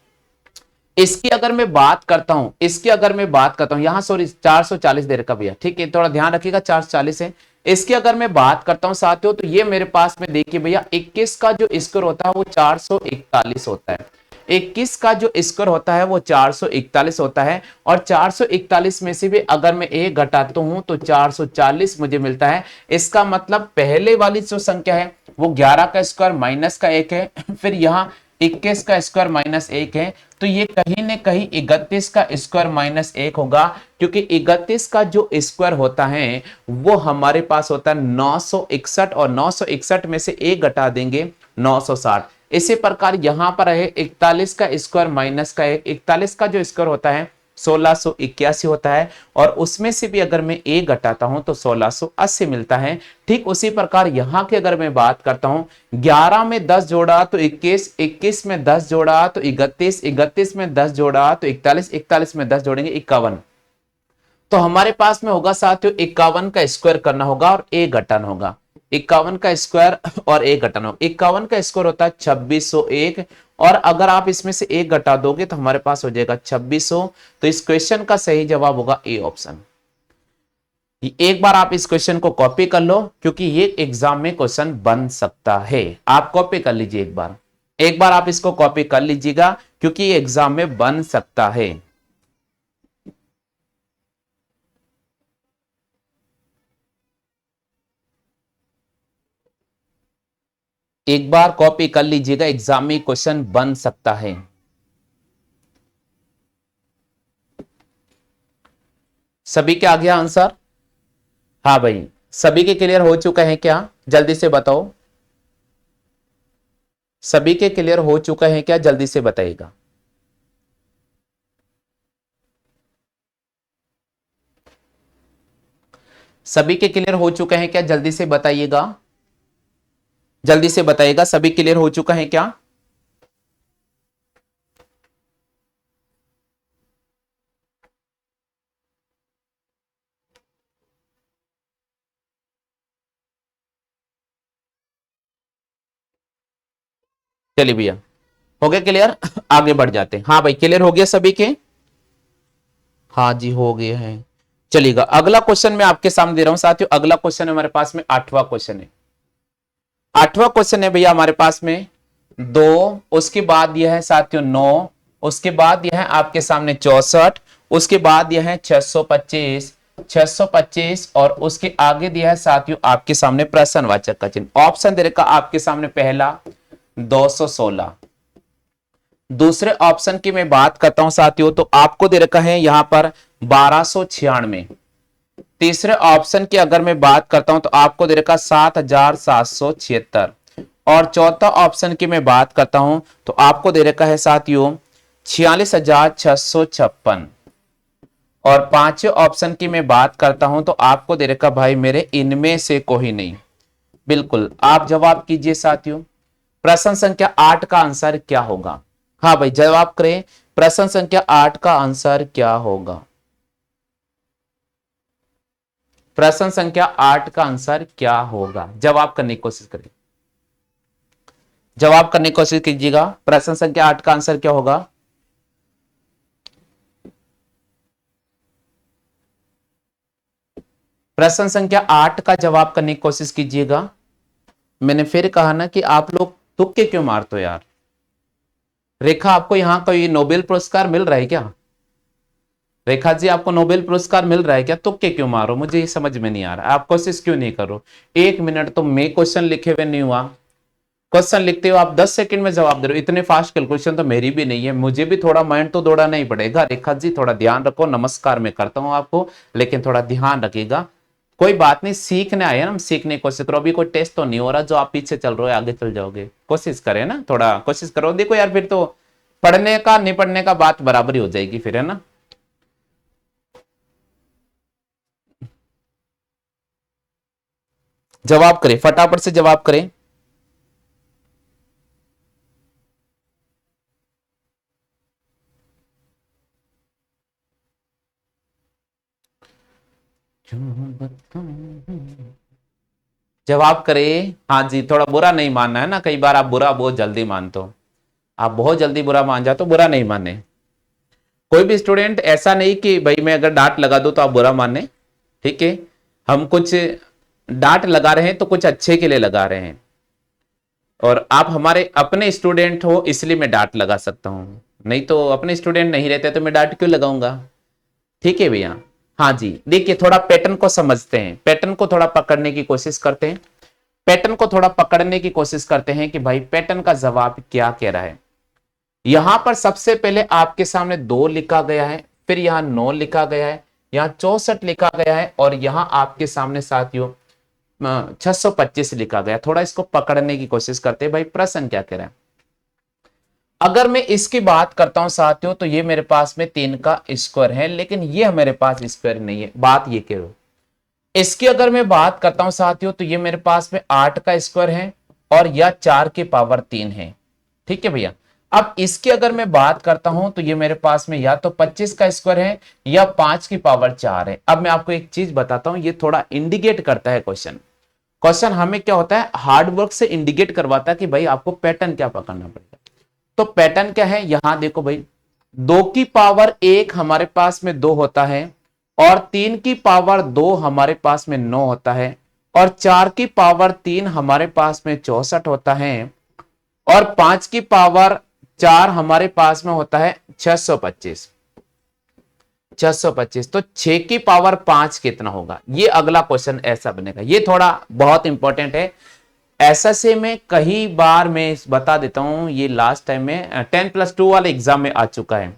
इसकी अगर मैं बात करता हूं, इसकी अगर मैं बात करता हूं, यहां सॉरी 440 दे रखा भैया, ठीक है थोड़ा ध्यान रखिएगा, 440 है। इसकी अगर मैं बात करता हूं साथियों, तो ये मेरे पास में देखिए भैया 21 का जो स्क्वायर होता है वो 441 होता है। 21 का जो स्क्वायर होता है वो 441 होता है, और 441 में से भी अगर मैं एक घटाता हूं तो 440 मुझे मिलता है। इसका मतलब पहले वाली जो संख्या है वो 11 का स्क्वायर माइनस का एक है, फिर यहाँ 21 का स्क्वायर माइनस एक है, तो ये कहीं ना कहीं 31 का स्क्वायर माइनस एक होगा, क्योंकि 31 का जो स्क्वायर होता है वो हमारे पास होता है 961, और 961 में से एक घटा देंगे 960। इसी प्रकार यहां पर है 41 का स्क्वायर माइनस का एक, 41 का जो स्क्वायर होता है 1681 होता है, और उसमें से भी अगर मैं एक घटाता हूं तो 1680 मिलता है। ठीक उसी प्रकार यहां की अगर मैं बात करता हूं, 11 में 10 जोड़ा तो 21, 21 में 10 जोड़ा तो 31, 31 में 10 जोड़ा तो 41, 41 में 10 जोड़ेंगे 51। तो हमारे पास में होगा साथियों 51 का स्क्वायर करना होगा और एक घटाना होगा। 51 का स्क्वायर और एक घटाना होगा। 51 का स्क्वायर होता है 2601, और अगर आप इसमें से एक घटा दोगे तो हमारे पास हो जाएगा 2600। तो इस क्वेश्चन का सही जवाब होगा ए ऑप्शन। एक बार आप इस क्वेश्चन को कॉपी कर लो, क्योंकि ये एग्जाम में क्वेश्चन बन सकता है। आप कॉपी कर लीजिए एक बार, एक बार आप इसको कॉपी कर लीजिएगा, क्योंकि ये एग्जाम में बन सकता है। एक बार कॉपी कर लीजिएगा, एग्जाम में क्वेश्चन बन सकता है। सभी के आ गया आंसर? हाँ भाई, सभी के क्लियर हो चुका है क्या? जल्दी से बताओ, सभी के क्लियर हो चुका है क्या? जल्दी से बताइएगा। सभी के क्लियर हो चुका है क्या? जल्दी से बताइएगा, जल्दी से बताइएगा, सभी क्लियर हो चुका है क्या? चलिए भैया, हो गया क्लियर? आगे बढ़ जाते हैं। हाँ भाई क्लियर हो गया सभी के? हाँ जी हो गए हैं। चलिएगा, अगला क्वेश्चन मैं आपके सामने दे रहा हूं साथियों। अगला क्वेश्चन हमारे पास में 8वां क्वेश्चन है। 8वां क्वेश्चन है भैया हमारे पास में 2, उसके बाद यह है साथियों 9, उसके बाद यह है आपके सामने 64, उसके बाद यह है 625, 625, और उसके आगे दिया है साथियों आपके सामने प्रश्नवाचक का चिन्ह। ऑप्शन दे रखा आपके सामने पहला 216। दूसरे ऑप्शन की मैं बात करता हूं साथियों, तो आपको दे रखा है यहां पर 1296। तीसरे ऑप्शन की अगर मैं बात करता हूं तो आपको दे रखा 7,776। और चौथा ऑप्शन की मैं बात करता हूं तो आपको दे रखा है साथियों 46,656। और पांचवें ऑप्शन की मैं बात करता हूं तो आपको दे रखा भाई मेरे इनमें से कोई नहीं। बिल्कुल आप जवाब कीजिए साथियों। प्रश्न संख्या 8 का आंसर क्या होगा? हाँ भाई जवाब करें। प्रश्न संख्या 8 का आंसर क्या होगा? प्रश्न संख्या 8 का आंसर क्या होगा? जवाब करने की कोशिश करिए। जवाब करने की कोशिश कीजिएगा। प्रश्न संख्या 8 का आंसर क्या होगा? प्रश्न संख्या 8 का जवाब करने की कोशिश कीजिएगा। मैंने फिर कहा ना कि आप लोग तुक्के क्यों मारते हो यार। रेखा आपको यहां कोई नोबेल पुरस्कार मिल रहा है क्या? रेखा जी आपको नोबेल पुरस्कार मिल रहा है क्या? तुक्के क्यों मारो, मुझे ये समझ में नहीं आ रहा। आप कोशिश क्यों नहीं करो? 1 मिनट तो मैं क्वेश्चन लिखे हुए नहीं हुआ। क्वेश्चन लिखते हो आप 10 सेकंड में जवाब दे रहे हो। इतने फास्ट कैलकुलेशन तो मेरी भी नहीं है, मुझे भी थोड़ा माइंड तो दौड़ाना ही पड़ेगा। रेखा जी थोड़ा ध्यान रखो। नमस्कार मैं करता हूं आपको, लेकिन थोड़ा ध्यान रखिएगा। कोई बात नहीं, सीखने आए हैं ना, हम सीखने की कोशिश करो। अभी कोई टेस्ट तो नहीं हो रहा जो आप पीछे चल रहे हो आगे चल जाओगे। कोशिश करें ना, थोड़ा कोशिश करो। देखो यार फिर तो पढ़ने का नहीं पढ़ने का बात बराबर ही हो जाएगी फिर, है ना। जवाब करें, फटाफट से जवाब करें। जवाब करें। हाँ जी, थोड़ा बुरा नहीं मानना है ना, कई बार आप बुरा बहुत जल्दी मानते हो। आप बहुत जल्दी बुरा मान जाते हो, बुरा नहीं माने। कोई भी स्टूडेंट ऐसा नहीं कि भाई मैं अगर डांट लगा दूं तो आप बुरा माने। ठीक है, हम कुछ डांट लगा रहे हैं तो कुछ अच्छे के लिए लगा रहे हैं। और आप हमारे अपने स्टूडेंट हो इसलिए मैं डांट लगा सकता हूं, नहीं तो अपने स्टूडेंट नहीं रहते तो मैं डांट क्यों लगाऊंगा। ठीक है भैया। हाँ जी, देखिए थोड़ा पैटर्न को समझते हैं, पैटर्न को थोड़ा पकड़ने की कोशिश करते हैं। पैटर्न को थोड़ा पकड़ने की कोशिश करते हैं कि भाई पैटर्न का जवाब क्या कह रहा है। यहां पर सबसे पहले आपके सामने 2 लिखा गया है, फिर यहां 9 लिखा गया है, यहां 64 लिखा गया है, और यहां आपके सामने साथियों 625 लिखा गया। थोड़ा इसको पकड़ने की कोशिश करते हैं भाई प्रश्न क्या कह रहा है। अगर मैं इसकी बात करता हूं साथियों तो ये मेरे पास में 3 का स्क्वायर है, लेकिन ये मेरे पास स्क्वायर नहीं है, बात ये कह रहा हूं। इसकी अगर मैं बात करता हूं साथियों तो ये मेरे पास में 8 का स्क्वायर है, और यह 4 की पावर 3 है। ठीक है भैया। अब इसकी अगर मैं बात करता हूं तो ये मेरे पास में या तो 25 का स्क्वायर है या 5 की पावर 4 है। अब मैं आपको एक चीज बताता हूं, ये थोड़ा इंडिकेट करता है क्वेश्चन। क्वेश्चन हमें क्या होता है, हार्ड वर्क से इंडिकेट करवाता है कि भाई आपको पैटर्न क्या पकड़ना पड़ेगा। तो पैटर्न क्या है, यहां देखो भाई, 2 की पावर 1 हमारे पास में 2 होता है, और 3 की पावर 2 हमारे पास में 9 होता है, और 4 की पावर 3 हमारे पास में 64 होता है, और 5 की पावर 4 हमारे पास में होता है 625। 625 तो 6 की पावर 5 कितना होगा, ये अगला क्वेश्चन ऐसा बनेगा। ये थोड़ा बहुत इंपॉर्टेंट है। एसएससी में कई बार मैं बता देता हूं, ये लास्ट टाइम में 10+2 वाले एग्जाम में आ चुका है।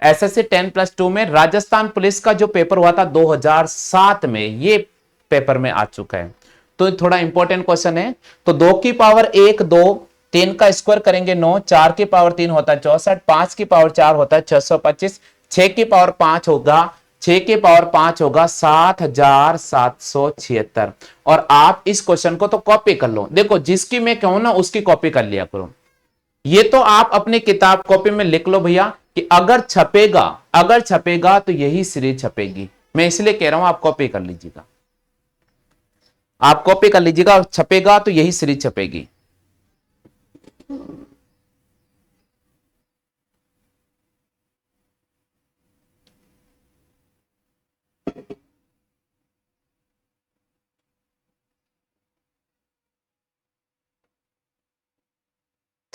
एसएससी 10+2 में राजस्थान पुलिस का जो पेपर हुआ था 2007 में, ये पेपर में आ चुका है। तो थोड़ा इंपॉर्टेंट क्वेश्चन है। तो 2 की पावर 1 2, 3 का स्क्वायर करेंगे 9, 4 की पावर 3 होता है 64, 5 की पावर 4 होता है 625, 6 की पावर 5 होगा, 6 के पावर 5 होगा 7776। और आप इस क्वेश्चन को तो कॉपी कर लो, देखो जिसकी मैं कहूं ना उसकी कॉपी कर लिया करो। ये तो आप अपनी किताब कॉपी में लिख लो भैया कि अगर छपेगा, अगर छपेगा तो यही सीरीज छपेगी। मैं इसलिए कह रहा हूं आप कॉपी कर लीजिएगा, आप कॉपी कर लीजिएगा, छपेगा तो यही सीरीज छपेगी।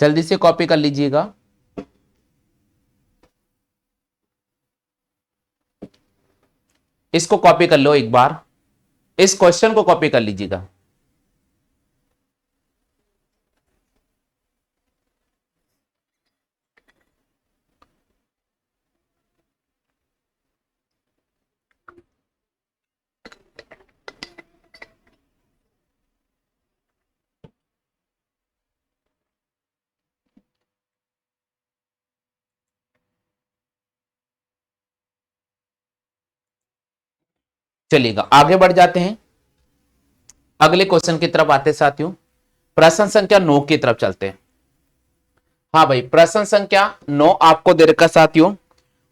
जल्दी से कॉपी कर लीजिएगा। इसको कॉपी कर लो एक बार, इस क्वेश्चन को कॉपी कर लीजिएगा। चलिएगा आगे बढ़ जाते हैं, अगले क्वेश्चन की तरफ आते साथियों। प्रश्न संख्या 9 की तरफ चलते हैं। हाँ भाई, प्रश्न संख्या 9 आपको दे रखा साथियों,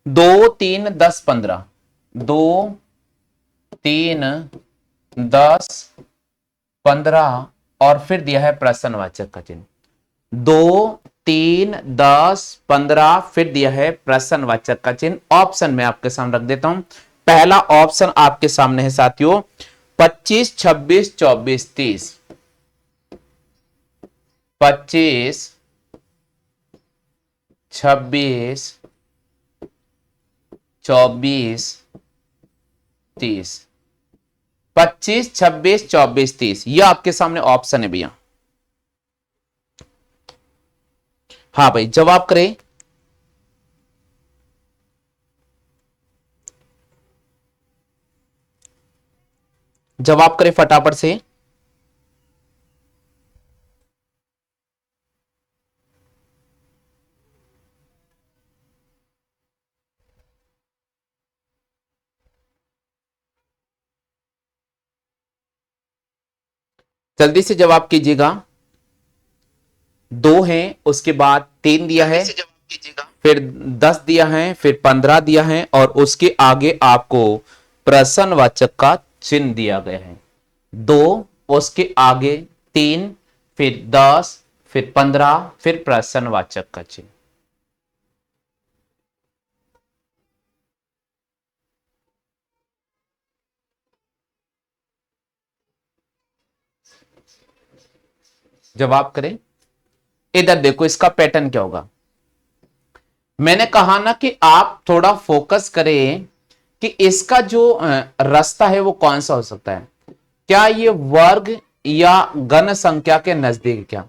2 3 10 15, 2 3 10 15 और फिर दिया है प्रश्नवाचक का चिन्ह। 2 3 10 15 फिर दिया है प्रश्नवाचक का चिन्ह। ऑप्शन में आपके सामने रख देता हूं। पहला ऑप्शन आपके सामने है साथियों 25 26 24 30, 25 26 24 30, 25 26 24 30, यह आपके सामने ऑप्शन है भैया। हाँ भाई, जवाब करें। जवाब करें फटाफट से। जल्दी से जवाब कीजिएगा। 2 है, उसके बाद 3 दिया है, फिर 10 दिया है, फिर 15 दिया है और उसके आगे आपको प्रश्नवाचक का चिन्ह दिया गया है। 2, उसके आगे 3, फिर 10, फिर 15, फिर प्रश्नवाचक का चिन्ह। जवाब करें। इधर देखो इसका पैटर्न क्या होगा। मैंने कहा ना कि आप थोड़ा फोकस करें कि इसका जो रास्ता है वो कौन सा हो सकता है। क्या ये वर्ग या घन संख्या के नजदीक? क्या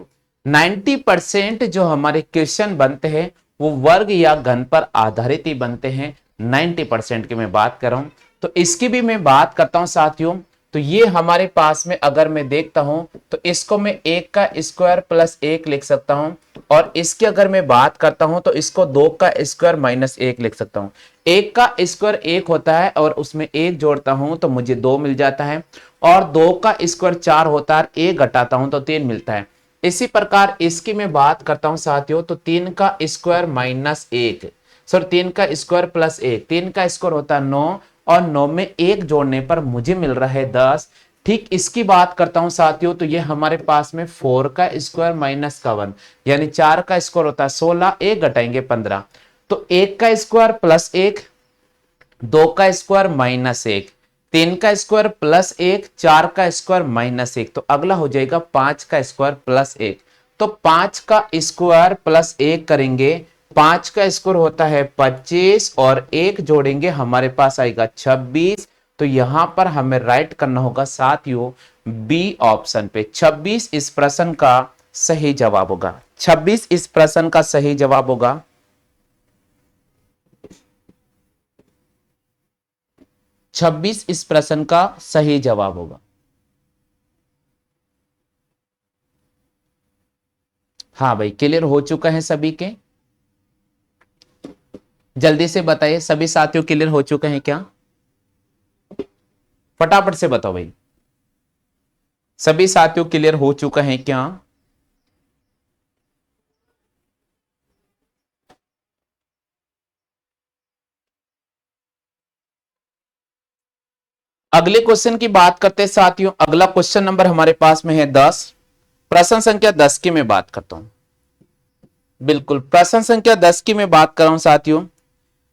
90% जो हमारे क्वेश्चन बनते हैं वो वर्ग या घन पर आधारित ही बनते हैं। 90% की मैं बात कर रहा हूं, तो इसकी भी मैं बात करता हूं साथियों। तो ये हमारे पास में अगर मैं देखता हूं तो इसको मैं 1 का स्क्वायर प्लस 1 लिख सकता हूं, और इसकी अगर मैं बात करता हूं तो इसको 2 का स्क्वायर माइनस 1 लिख सकता हूं। 1 का स्क्वायर 1 होता है और उसमें 1 जोड़ता हूं तो मुझे 2 मिल जाता है, और 2 का स्क्वायर 4 होता है, 1 घटाता हूं तो 3 मिलता है। इसी प्रकार इसकी मैं बात करता हूं साथियों, तो 3 का स्क्वायर माइनस 1, सॉरी 3 का स्क्वायर प्लस 1, 3 का स्क्वायर होता है 9, और 9 में 1 जोड़ने पर मुझे मिल रहा है 10। ठीक इसकी बात करता हूं साथियों, तो ये हमारे पास में 4 का स्क्वायर माइनस का 1, यानी 4 का स्क्वायर होता है 16, 1 घटाएंगे 15, तो 1 का स्क्वायर प्लस 1, 2 का स्क्वायर माइनस 1, 3 का स्क्वायर प्लस 1, 4 का स्क्वायर माइनस 1, तो अगला हो जाएगा 5 का स्क्वायर प्लस 1। तो 5 का स्क्वायर प्लस 1 करेंगे, 5 का स्क्वायर होता है 25 और 1 जोड़ेंगे हमारे पास आएगा 26। तो यहां पर हमें राइट करना होगा साथियों बी ऑप्शन पे। 26 इस प्रश्न का सही जवाब होगा। 26 इस प्रश्न का सही जवाब होगा। 26 इस प्रश्न का सही जवाब होगा। हाँ भाई, क्लियर हो चुका है सभी के? जल्दी से बताइए, सभी साथियों क्लियर हो चुके हैं क्या? फटाफट से बताओ भाई, सभी साथियों क्लियर हो चुका है क्या? अगले क्वेश्चन की बात करते हैं साथियों। अगला क्वेश्चन नंबर हमारे पास में है 10। प्रश्न संख्या 10 की मैं बात करता हूं। बिल्कुल, प्रश्न संख्या 10 की मैं बात कर रहा हूं साथियों।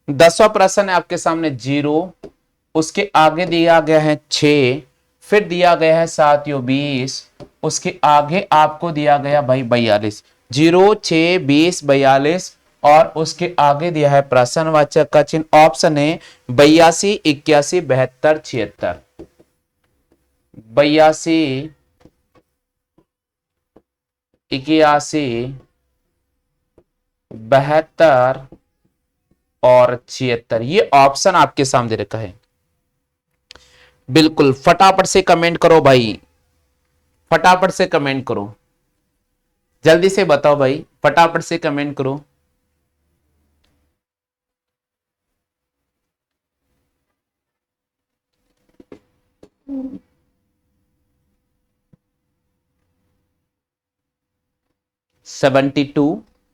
10वां प्रश्न है आपके सामने 0, उसके आगे दिया गया है 6, फिर दिया गया है साथियों 20, उसके आगे आपको दिया गया भाई 42। 0 6 20 42 और उसके आगे दिया है प्रश्नवाचक का चिन्ह। ऑप्शन है 82 81 72 76, 82 81 72 और 76, ये ऑप्शन आपके सामने रखा है। बिल्कुल, फटाफट से कमेंट करो भाई, फटाफट से कमेंट करो, जल्दी से बताओ भाई, फटाफट से कमेंट करो। 72।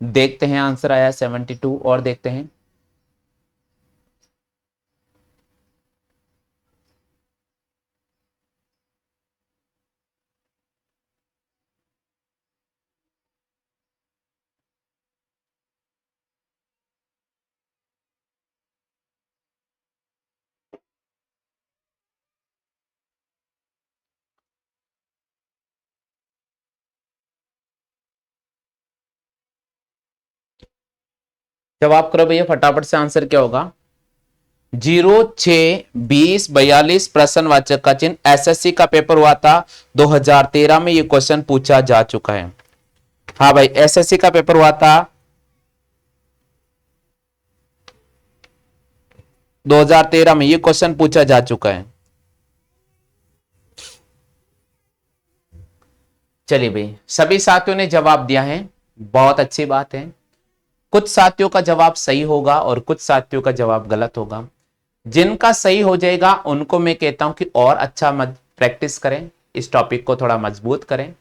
देखते हैं आंसर आया 72 और देखते हैं। जवाब करो भैया फटाफट से, आंसर क्या होगा? 06 20 42 प्रश्नवाचक का चिन्ह। एसएससी का पेपर हुआ था 2013 में, ये क्वेश्चन पूछा जा चुका है। हाँ भाई, एसएससी का पेपर हुआ था 2013 में, ये क्वेश्चन पूछा जा चुका है। चलिए भाई, सभी साथियों ने जवाब दिया है, बहुत अच्छी बात है। कुछ साथियों का जवाब सही होगा और कुछ साथियों का जवाब गलत होगा। जिनका सही हो जाएगा उनको मैं कहता हूं कि और अच्छा मत प्रैक्टिस करें, इस टॉपिक को थोड़ा मजबूत करें।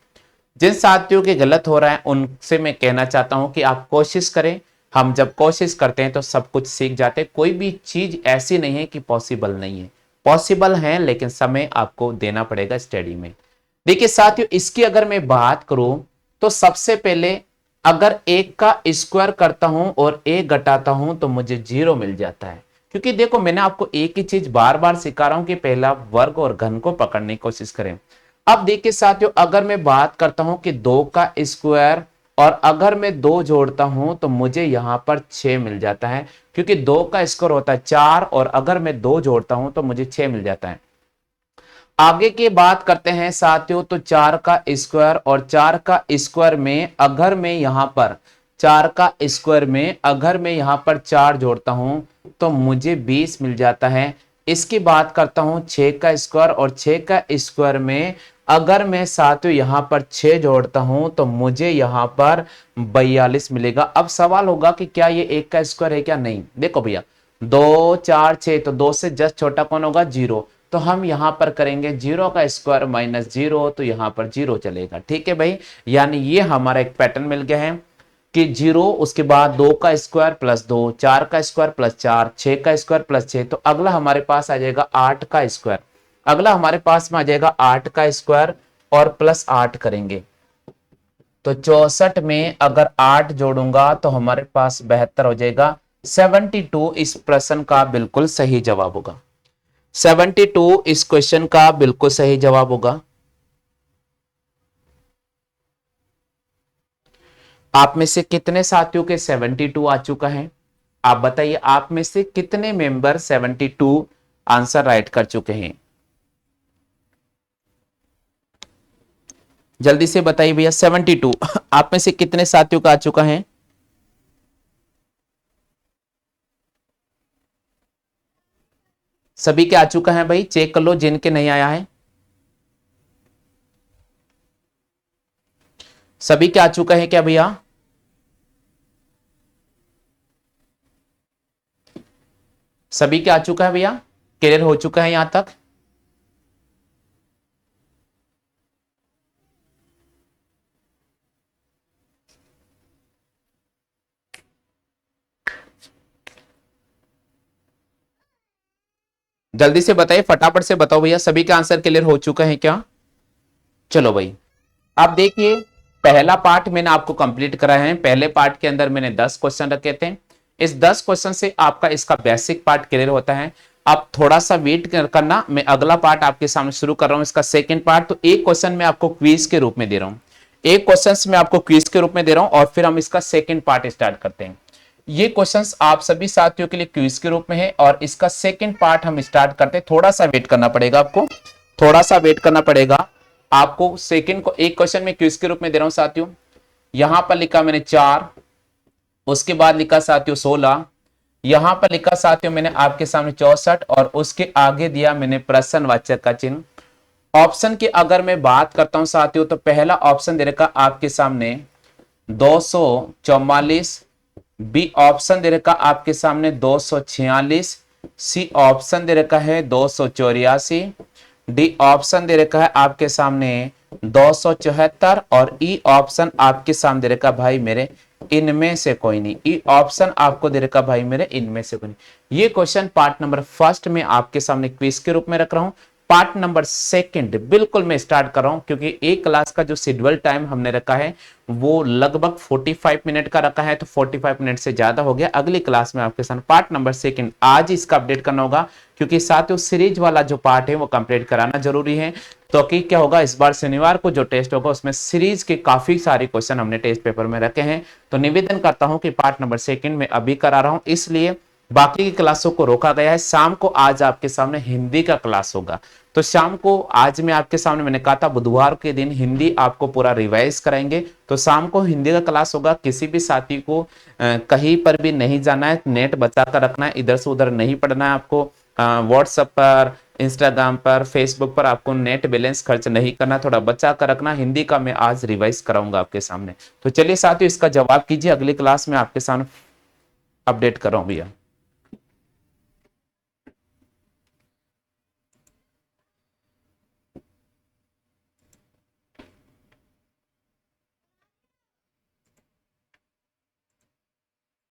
जिन साथियों के गलत हो रहा है उनसे मैं कहना चाहता हूं कि आप कोशिश करें। हम जब कोशिश करते हैं तो सब कुछ सीख जाते हैं। कोई भी चीज ऐसी नहीं है कि पॉसिबल नहीं है, पॉसिबल है, लेकिन समय आपको देना पड़ेगा स्टडी में। देखिए साथियों, इसकी अगर मैं बात करूं तो सबसे पहले अगर एक का स्क्वायर करता हूं और एक घटाता हूं तो मुझे 0 मिल जाता है। क्योंकि देखो, मैंने आपको एक ही चीज बार बार सिखा रहा हूं कि पहला वर्ग और घन को पकड़ने की कोशिश करें। अब देखिए साथियों, अगर मैं बात करता हूं कि 2 का स्क्वायर और अगर मैं 2 जोड़ता हूं तो मुझे यहां पर 6 मिल जाता है। क्योंकि 2 का स्क्वायर होता है 4 और अगर मैं 2 जोड़ता हूं तो मुझे 6 मिल जाता है। आगे की बात करते हैं साथियों, तो 4 का स्क्वायर और 4 का स्क्वायर में अगर मैं यहां पर 4 का स्क्वायर में अगर मैं यहां पर 4 जोड़ता हूं तो मुझे 20 मिल जाता है। इसकी बात करता हूं 6 का स्क्वायर और 6 का स्क्वायर में अगर मैं साथियों यहां पर 6 जोड़ता हूं तो मुझे यहां पर 42 मिलेगा। अब सवाल होगा कि क्या ये 1 का स्क्वायर है क्या? नहीं। देखो भैया, 2 4 6, तो 2 से जस्ट छोटा कौन होगा? 0। तो हम यहां पर करेंगे 0 का स्क्वायर माइनस 0, तो यहां पर 0 चलेगा। ठीक है भाई, यानी ये हमारा एक पैटर्न मिल गया है कि 0, उसके बाद 2 का स्क्वायर प्लस 2, 4 का स्क्वायर प्लस 4, 6 का स्क्वायर प्लस 6, तो अगला हमारे पास आ जाएगा 8 का स्क्वायर। अगला हमारे पास में आ जाएगा 8 का स्क्वायर और प्लस 8 करेंगे तो 64 में अगर 8 जोड़ूंगा तो हमारे पास 72 हो जाएगा। 72 इस प्रश्न का बिल्कुल सही जवाब होगा। 72 इस क्वेश्चन का बिल्कुल सही जवाब होगा। आप में से कितने साथियों के 72 आ चुका है? आप बताइए, आप में से कितने मेंबर 72 आंसर राइट कर चुके हैं? जल्दी से बताइए भैया, 72 आप में से कितने साथियों का आ चुका है? सभी के आ चुका है भाई? चेक कर लो जिनके नहीं आया है। सभी के आ चुका है क्या भैया? सभी के आ चुका है भैया? क्लियर हो चुका है यहां तक? जल्दी से बताइए, फटाफट से बताओ भैया, सभी का आंसर क्लियर हो चुका है क्या? चलो भाई, अब देखिए, पहला पार्ट मैंने आपको कंप्लीट करा है। पहले पार्ट के अंदर मैंने 10 क्वेश्चन रखे थे। इस 10 क्वेश्चन से आपका इसका बेसिक पार्ट क्लियर होता है। आप थोड़ा सा वेट करना, मैं अगला पार्ट आपके सामने शुरू कर रहा हूं, इसका सेकंड पार्ट। तो एक क्वेश्चन मैं आपको क्विज के रूप में दे रहा हूं, एक क्वेश्चन मैं आपको क्विज के रूप में दे रहा हूं और फिर हम इसका सेकंड पार्ट स्टार्ट करते हैं। ये क्वेश्चंस आप सभी साथियों के लिए क्विज के रूप में है और इसका सेकंड पार्ट हम स्टार्ट करते हैं। थोड़ा सा वेट करना पड़ेगा आपको, थोड़ा सा वेट करना पड़ेगा आपको। सेकंड को एक क्वेश्चन में क्विज के रूप में दे रहा हूं साथियों। यहां पर लिखा मैंने 4, उसके बाद लिखा साथियों 16, यहां पर लिखा साथियों मैंने आपके सामने 64 और उसके आगे दिया मैंने प्रश्नवाचक का चिन्ह। ऑप्शन की अगर मैं बात करता हूं साथियों तो पहला ऑप्शन दे रखा आपके सामने 244, बी ऑप्शन दे रखा आपके सामने 246, सी ऑप्शन दे रखा है 284, डी ऑप्शन दे रखा है आपके सामने 274 और ई ऑप्शन आपके सामने दे रखा भाई मेरे इनमें से कोई नहीं। ई ऑप्शन आपको दे रखा भाई मेरे इनमें से कोई नहीं। ये क्वेश्चन पार्ट नंबर फर्स्ट में आपके सामने क्विज के रूप में रख रहा हूं। पार्ट नंबर सेकंड बिल्कुल मैं स्टार्ट कर रहा हूं, क्योंकि एक क्लास का जो शेड्यूल टाइम हमने रखा है वो लगभग 45 मिनट का रखा है, तो 45 मिनट से ज्यादा हो गया। अगली क्लास में आपके साथ पार्ट नंबर सेकंड आज इसका अपडेट करना होगा, क्योंकि साथियों सीरीज वाला जो पार्ट है वो कंप्लीट कराना जरूरी है। तो कि क्या होगा, इस बार शनिवार को जो टेस्ट होगा उसमें सीरीज के काफी सारे क्वेश्चन हमने टेस्ट पेपर में रखे हैं। तो निवेदन करता हूं कि पार्ट नंबर सेकंड में अभी करा रहा हूं, इसलिए बाकी की क्लासों को रोका गया है। शाम को आज आपके सामने हिंदी का क्लास होगा, तो शाम को आज मैं आपके सामने, मैंने कहा था बुधवार के दिन हिंदी आपको पूरा रिवाइज कराएंगे, तो शाम को हिंदी का क्लास होगा। किसी भी साथी को कहीं पर भी नहीं जाना है, नेट बचा कर रखना है, इधर से उधर नहीं पढ़ना है आपको। व्हाट्सएप पर, इंस्टाग्राम पर, फेसबुक पर आपको नेट बैलेंस खर्च नहीं करना, थोड़ा बचा कर रखना। हिंदी का मैं आज रिवाइज कराऊंगा आपके सामने। तो चलिए साथियों इसका जवाब कीजिए, अगली क्लास में आपके सामने अपडेट कर रहा हूं भैया।